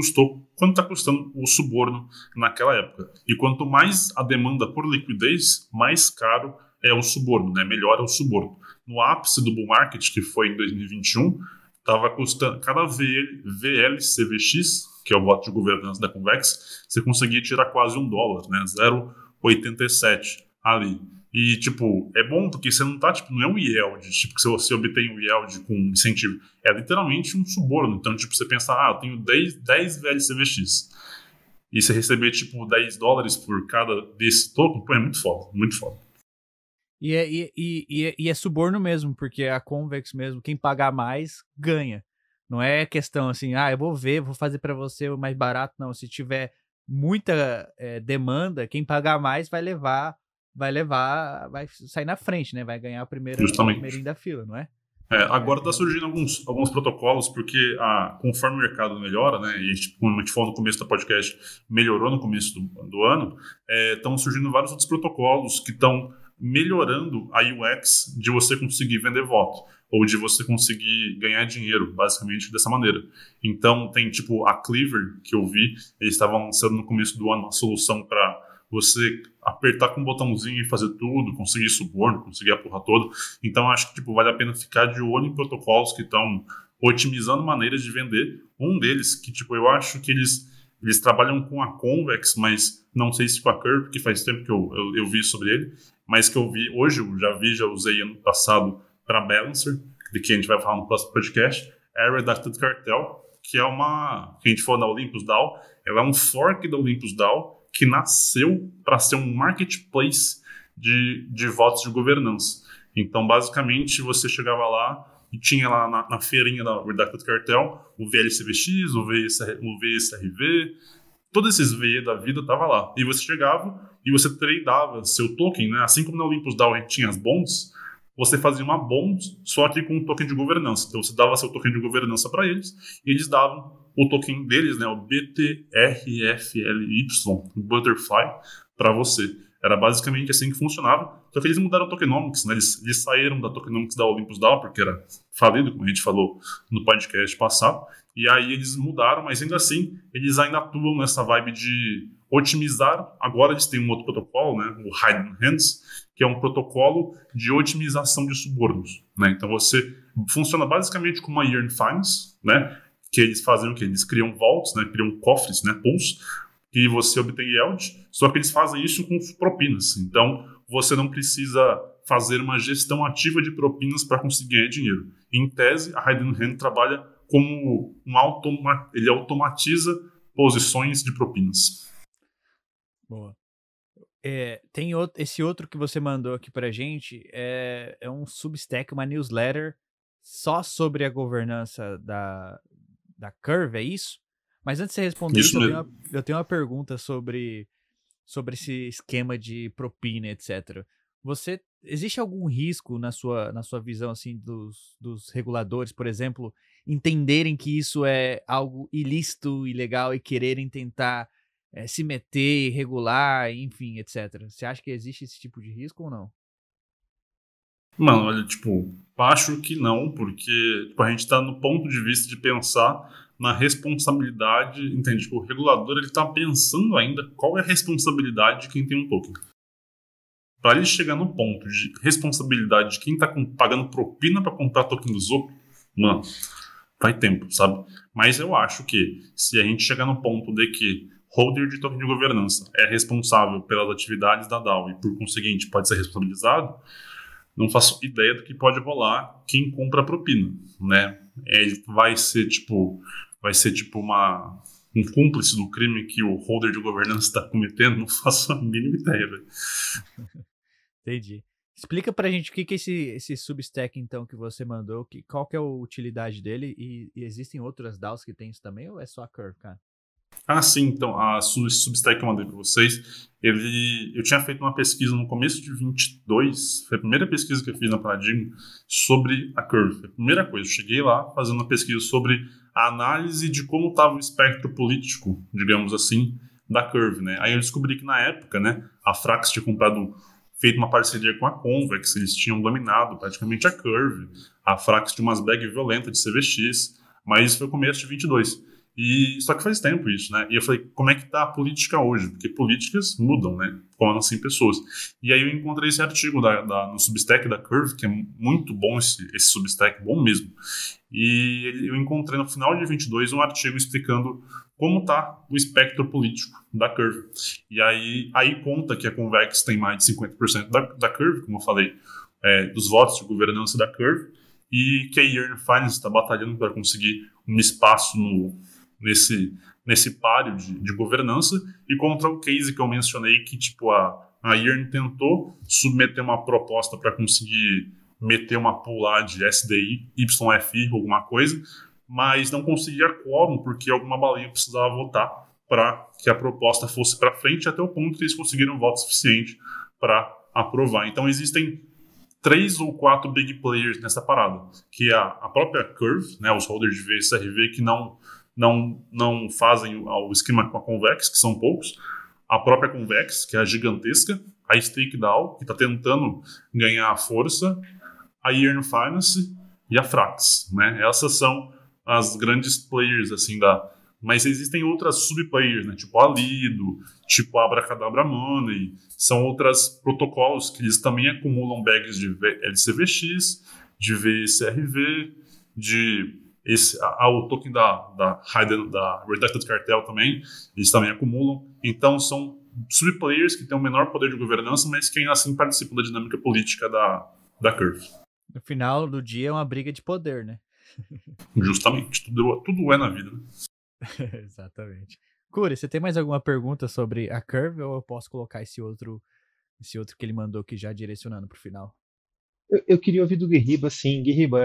está custando o suborno naquela época. E quanto mais a demanda por liquidez, mais caro é o suborno, né, melhor é o suborno. No ápice do bull market, que foi em 2021, estava custando cada VLCVX, que é o voto de governança da Convex, você conseguia tirar quase $1, né, 0,87 ali. E, tipo, é bom porque você não tá, tipo, não é um yield, tipo, que você obtém um yield com incentivo. É literalmente um suborno. Então, tipo, você pensa, eu tenho 10 VLCVX. E você receber, tipo, $10 por cada desse token, pô, é muito foda, muito foda. E é suborno mesmo, porque a Convex mesmo, quem pagar mais, ganha. Não é questão assim, eu vou fazer para você o mais barato. Não, se tiver muita demanda, quem pagar mais vai sair na frente, né? Vai ganhar o primeirinho da fila, não é? Agora está surgindo alguns protocolos, porque conforme o mercado melhora, né, e como a gente falou no começo do podcast, melhorou no começo do ano, estão surgindo vários outros protocolos que estão melhorando a UX de você conseguir vender voto, ou de você conseguir ganhar dinheiro, basicamente dessa maneira. Então tem tipo a Cleaver, que eu vi, eles estavam lançando no começo do ano uma solução para você apertar com um botãozinho e fazer tudo, conseguir suborno, conseguir a porra toda. Então acho que tipo, vale a pena ficar de olho em protocolos que estão otimizando maneiras de vender. Um deles, que tipo, eu acho que eles trabalham com a Convex, mas não sei se com a Curve, porque faz tempo que eu vi sobre ele, mas que eu vi hoje, já usei ano passado para Balancer, de que a gente vai falar no próximo podcast, é a Redacted Cartel, que é que a gente falou da Olympus DAO, ela é um fork da Olympus DAO, que nasceu para ser um marketplace de votos de governança. Então, basicamente, você chegava lá e tinha lá na feirinha da Redacted Cartel o VLCVX, o VSRV, todos esses VE da vida estavam lá. E você chegava e você tradeava seu token, né? Assim como na Olympus DAO a gente tinha as bonds, você fazia uma bond só que com um token de governança. Então, você dava seu token de governança para eles e eles davam o token deles, né, o BTRFLY, o Butterfly, para você. Era basicamente assim que funcionava, só que eles mudaram o tokenomics, né? Eles saíram da tokenomics da Olympus DAO, porque era falido, como a gente falou no podcast passado, e aí eles mudaram, mas ainda assim, eles ainda atuam nessa vibe de otimizar. Agora eles têm um outro protocolo, né, o Hidden Hands, que é um protocolo de otimização de subornos, né? Então você funciona basicamente como uma Yearn Finance, né? Que eles fazem o quê? Eles criam vaults, né? Criam cofres, né? Pools, que você obtém yield, só que eles fazem isso com propinas. Então, você não precisa fazer uma gestão ativa de propinas para conseguir ganhar dinheiro. Em tese, a Hidden Hand trabalha como ele automatiza posições de propinas. Boa. Tem esse outro que você mandou aqui pra gente, é um Substack, uma newsletter só sobre a governança da Curve, é isso? Mas antes de você responder isso, eu tenho uma pergunta sobre esse esquema de propina, etc. Existe algum risco na sua visão assim dos reguladores, por exemplo, entenderem que isso é algo ilícito, ilegal e quererem tentar se meter, regular, enfim, etc. Você acha que existe esse tipo de risco ou não? Mano, olha, acho que não, porque a gente tá no ponto de vista de pensar na responsabilidade, entende? O regulador, ele tá pensando ainda qual é a responsabilidade de quem tem um token. Para ele chegar no ponto de responsabilidade de quem tá pagando propina para comprar token dos outros, mano, vai tempo, sabe? Mas eu acho que se a gente chegar no ponto de que holder de token de governança é responsável pelas atividades da DAO e, por conseguinte, pode ser responsabilizado, não faço ideia do que pode rolar quem compra a propina, né? Vai ser um cúmplice do crime que o holder de governança está cometendo, não faço a mínima ideia, velho. Entendi. Explica pra gente o que é esse Substack, então, que você mandou, qual que é a utilidade dele e existem outras DAOs que tem isso também ou é só a Curve, cara? Sim, então, esse Substack que eu mandei para vocês, eu tinha feito uma pesquisa no começo de 22, foi a primeira pesquisa que eu fiz na Paradigm sobre a Curve. A primeira coisa, eu cheguei lá fazendo uma pesquisa sobre a análise de como estava o espectro político, digamos assim, da Curve, né? Aí eu descobri que na época, né, a Frax tinha feito uma parceria com a Convex, eles tinham dominado praticamente a Curve, a Frax tinha umas bags violentas de CVX, mas isso foi o começo de 22. Só que faz tempo isso, né? E eu falei, como é que tá a política hoje? Porque políticas mudam, né? Como assim pessoas. E aí eu encontrei esse artigo no Substack da Curve, que é muito bom esse Substack, bom mesmo. E eu encontrei no final de 22 um artigo explicando como tá o espectro político da Curve. E aí conta que a Convex tem mais de 50% da Curve, como eu falei, dos votos de governança da Curve, e que a Yearn Finance está batalhando para conseguir um espaço nesse páreo de governança, e contra o case que eu mencionei, que a Yearn tentou submeter uma proposta para conseguir meter uma pool lá de SDI, YFI, alguma coisa, mas não conseguia quórum porque alguma balinha precisava votar para que a proposta fosse para frente, até o ponto que eles conseguiram voto suficiente para aprovar. Então existem 3 ou 4 big players nessa parada, que é a própria Curve, né, os holders de VSRV que não fazem o esquema com a Convex, que são poucos, a própria Convex, que é a gigantesca, a StakeDAO, que está tentando ganhar força, a Yearn Finance e a Frax, né? Essas são as grandes players, assim, mas existem outras subplayers, né? Tipo a Lido, tipo a Abracadabra Money, são outros protocolos que eles também acumulam bags de LCVX, de VSRV, o token da Redacted Cartel também, eles também acumulam. Então são subplayers que têm um menor poder de governança, mas que ainda assim participam da dinâmica política da Curve. No final do dia é uma briga de poder, né? Justamente, tudo é na vida, né? Exatamente. Curi, você tem mais alguma pergunta sobre a Curve ou eu posso colocar esse outro que ele mandou aqui já direcionando para o final? Eu queria ouvir do Guerriba, assim, Guerriba,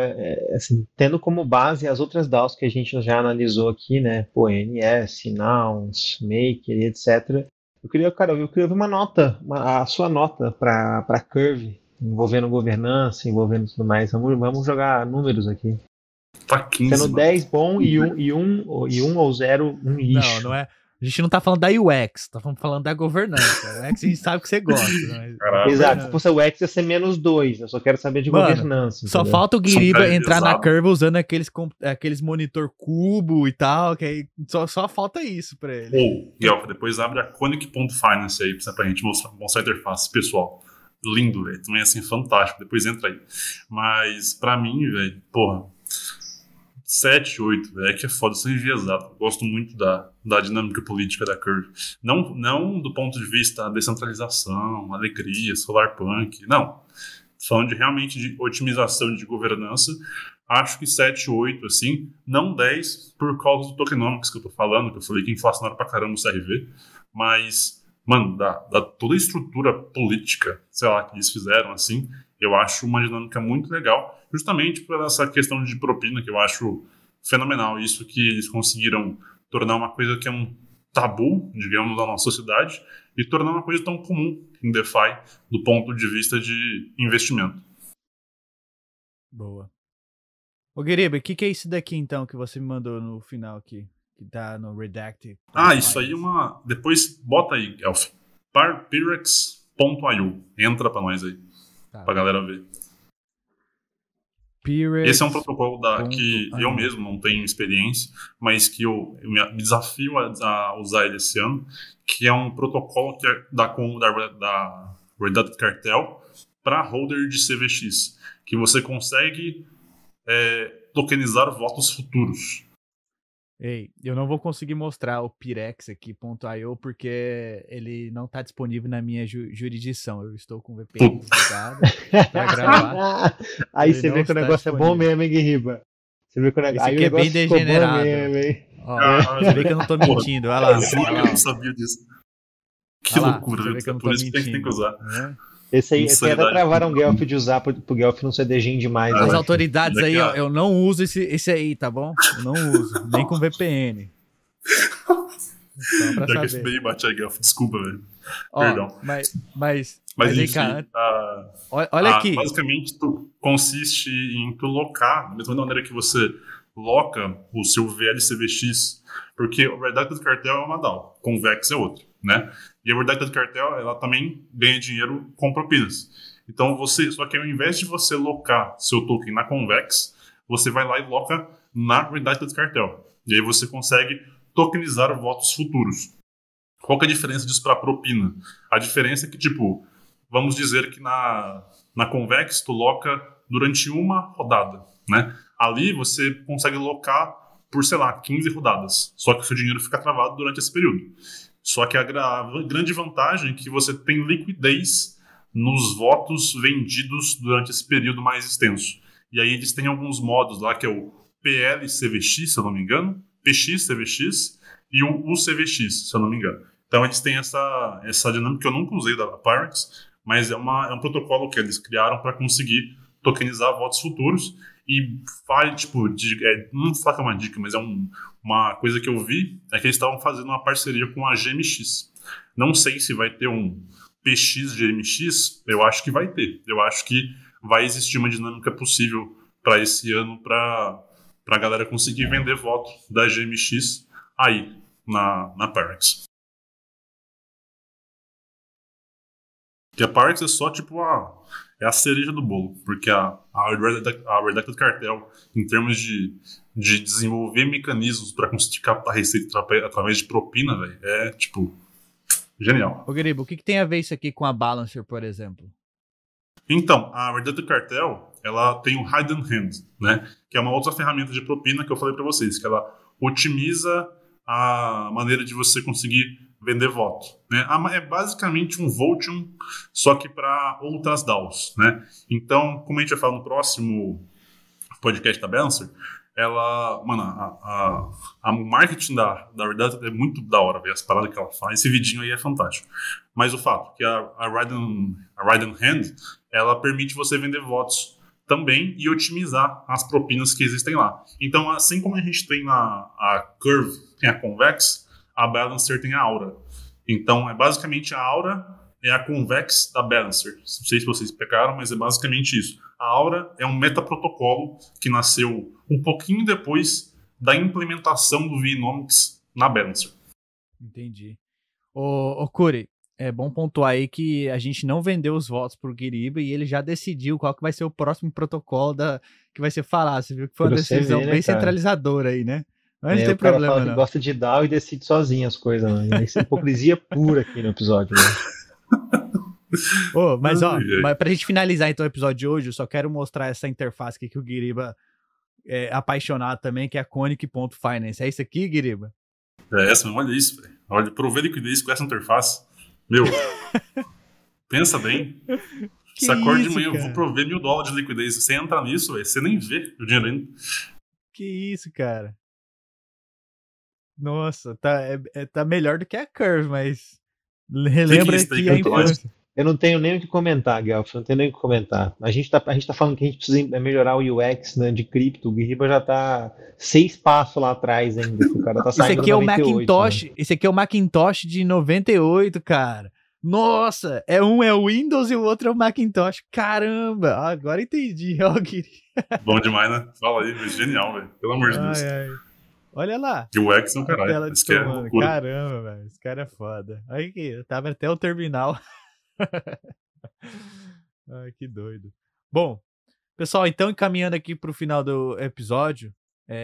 assim, tendo como base as outras DAOs que a gente já analisou aqui, né, NS, Nouns, Maker, etc. Eu queria ouvir uma nota, a sua nota para Curve, envolvendo governança, envolvendo tudo mais. Vamos jogar números aqui. Tá 15. Sendo 10 bom e 1 ou 0 um lixo. Não é. A gente não tá falando da UX, tá falando da governança. A UX a gente sabe que você gosta. Né? Exato, se fosse a UX ia ser menos 2, eu só quero saber de governança. Só entendeu? falta o Guiriba entrar na Curve usando aqueles monitor cubo e tal, que aí só falta isso pra ele. Guelph, depois abre a Conic.finance aí pra gente mostrar a interface, pessoal. Lindo, velho, também assim, fantástico, depois entra aí. Mas pra mim, velho, 7, 8, velho, que é foda, sou enviesado. Gosto muito da dinâmica política da Curve. Não do ponto de vista da descentralização, alegria, solarpunk, não. falando de realmente de otimização de governança, acho que 7, 8, assim, não 10, por causa do tokenomics que eu tô falando, que eu falei que inflacionaram pra caramba o CRV, mas, mano, da toda a estrutura política, sei lá, que eles fizeram, assim, eu acho uma dinâmica muito legal, justamente por essa questão de propina, que eu acho fenomenal, isso que eles conseguiram tornar uma coisa que é um tabu, digamos, da nossa sociedade, e tornar uma coisa tão comum em DeFi, do ponto de vista de investimento. Boa. Ô, Guiriba, o que é isso daqui, então, que você me mandou no final aqui? Que tá no Redacted. Isso aí é uma... Depois, bota aí, Elf. Pyrex.io. Entra pra nós aí, pra galera ver. Pyrex. Esse é um protocolo que eu mesmo não tenho experiência, mas que eu me desafio a usar ele esse ano, que é um protocolo que é da Redacted Cartel para holder de CVX, que você consegue tokenizar votos futuros. Ei, eu não vou conseguir mostrar o Pyrex aqui.io porque ele não está disponível na minha jurisdição. Eu estou com o VPN desligado para gravar. Aí você vê que o negócio é bom mesmo, hein, Guiriba? Você vê que o negócio, esse aqui é bem degenerado. Mesmo, hein? Ó, você vê que eu não tô mentindo. Olha lá. Eu não sabia disso. Que loucura, por isso que a gente tem que usar. Esse aí até travaram o Guelph de usar pro Guelph não ser degem demais. As autoridades aí, ó, eu não uso esse aí, tá bom? Eu não uso, nem com VPN. Só pra saber. Que esse bem bate a Guelph, desculpa, velho. Perdão. Mas enfim, aí, cara, olha aqui. Basicamente, consiste em tu locar, da mesma maneira que você loca o seu VLCVX, porque o Redacted Cartel é uma DAO, Convex é outro, né? E a Redacted Cartel, ela também ganha dinheiro com propinas. Então, só que ao invés de você locar seu token na Convex, você vai lá e loca na Redacted Cartel. E aí você consegue tokenizar votos futuros. Qual que é a diferença disso para propina? A diferença é que, tipo, vamos dizer que na Convex tu loca durante uma rodada, né? Ali você consegue locar por, sei lá, 15 rodadas. Só que o seu dinheiro fica travado durante esse período. Só que a grande vantagem é que você tem liquidez nos votos vendidos durante esse período mais extenso. E aí eles têm alguns modos lá, que é o PLCVX, se eu não me engano, PXCVX e o UCVX, se eu não me engano. Então eles têm essa dinâmica que eu nunca usei da Pyrex, mas é um protocolo que eles criaram para conseguir tokenizar votos futuros. E não fala que é uma dica, mas é uma coisa que eu vi, é que eles estavam fazendo uma parceria com a GMX. Não sei se vai ter um PX GMX, eu acho que vai ter. Eu acho que vai existir uma dinâmica possível para esse ano, para a galera conseguir vender voto da GMX aí, na Pyrex. Que a Pyrex é só tipo a cereja do bolo, porque a Redacted Cartel, em termos de desenvolver mecanismos para conseguir captar receita através de propina, véio, é tipo genial. Ô, Guiriba, o que tem a ver isso aqui com a Balancer, por exemplo? Então, a Redacted Cartel, ela tem o Hidden Hand, né? Que é uma outra ferramenta de propina que eu falei para vocês, que ela otimiza a maneira de você conseguir vender voto, né? É basicamente um Votium, só que para outras DAOs, né? Então, como a gente vai falar no próximo podcast da Balancer, o marketing da Redacted é muito da hora, ver as paradas que ela faz. Esse vidinho aí é fantástico. Mas o fato que a Hidden Hand, ela permite você vender votos também e otimizar as propinas que existem lá. Então, assim como a gente tem a Curve, tem a Convex, a Balancer tem a Aura. Então, basicamente a Aura é a Convex da Balancer. Não sei se vocês pegaram, mas é basicamente isso. A Aura é um metaprotocolo que nasceu um pouquinho depois da implementação do Venomics na Balancer. Entendi. Ô Curi, é bom pontuar aí que a gente não vendeu os votos pro Guiriba e ele já decidiu qual que vai ser o próximo protocolo que vai ser falado. Você viu que foi uma decisão bem centralizadora aí, né? Mas não tem problema, fala que gosta de DAO e decide sozinho as coisas, né? Isso é hipocrisia pura aqui no episódio, né? Mas pra gente finalizar então o episódio de hoje, eu só quero mostrar essa interface aqui que o Guiriba é apaixonado também, que é a Conic.finance. É isso aqui, Guiriba? É essa, olha isso, velho. Olha, provei liquidez com essa interface. Meu, pensa bem. Você acorda de manhã, eu vou prover $1.000 de liquidez. Você entra nisso, véio, você nem vê o dinheiro ainda. Que isso, cara. Nossa, tá melhor do que a Curve, mas relembra que a infância. Eu não tenho nem o que comentar, Guelph, não tenho nem o que comentar. A gente tá falando que a gente precisa melhorar o UX, né, de cripto. O Guiriba já tá 6 passos lá atrás ainda, que o cara tá saindo. Esse aqui é 98, o Macintosh, né? Esse aqui é o Macintosh de 98, cara. Nossa, um é o Windows e o outro é o Macintosh. Caramba, agora entendi, ó, Guiri. Bom demais, né? Fala aí, mas genial, velho. Pelo amor de Deus. Olha lá. E o X é um caralho. Esse é loucura. Caramba, velho. Esse cara é foda. Aí que eu tava até o terminal. Ai, que doido. Bom, pessoal, então encaminhando aqui pro final do episódio,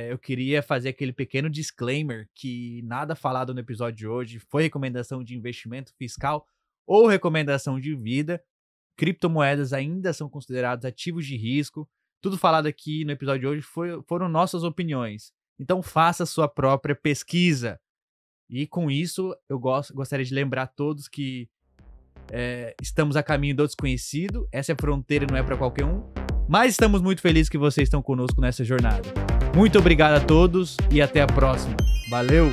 eu queria fazer aquele pequeno disclaimer que nada falado no episódio de hoje foi recomendação de investimento fiscal ou recomendação de vida. Criptomoedas ainda são considerados ativos de risco. Tudo falado aqui no episódio de hoje foram nossas opiniões. Então faça sua própria pesquisa. E com isso, eu gostaria de lembrar a todos que estamos a caminho do desconhecido. Essa fronteira não é para qualquer um. Mas estamos muito felizes que vocês estão conosco nessa jornada. Muito obrigado a todos e até a próxima. Valeu!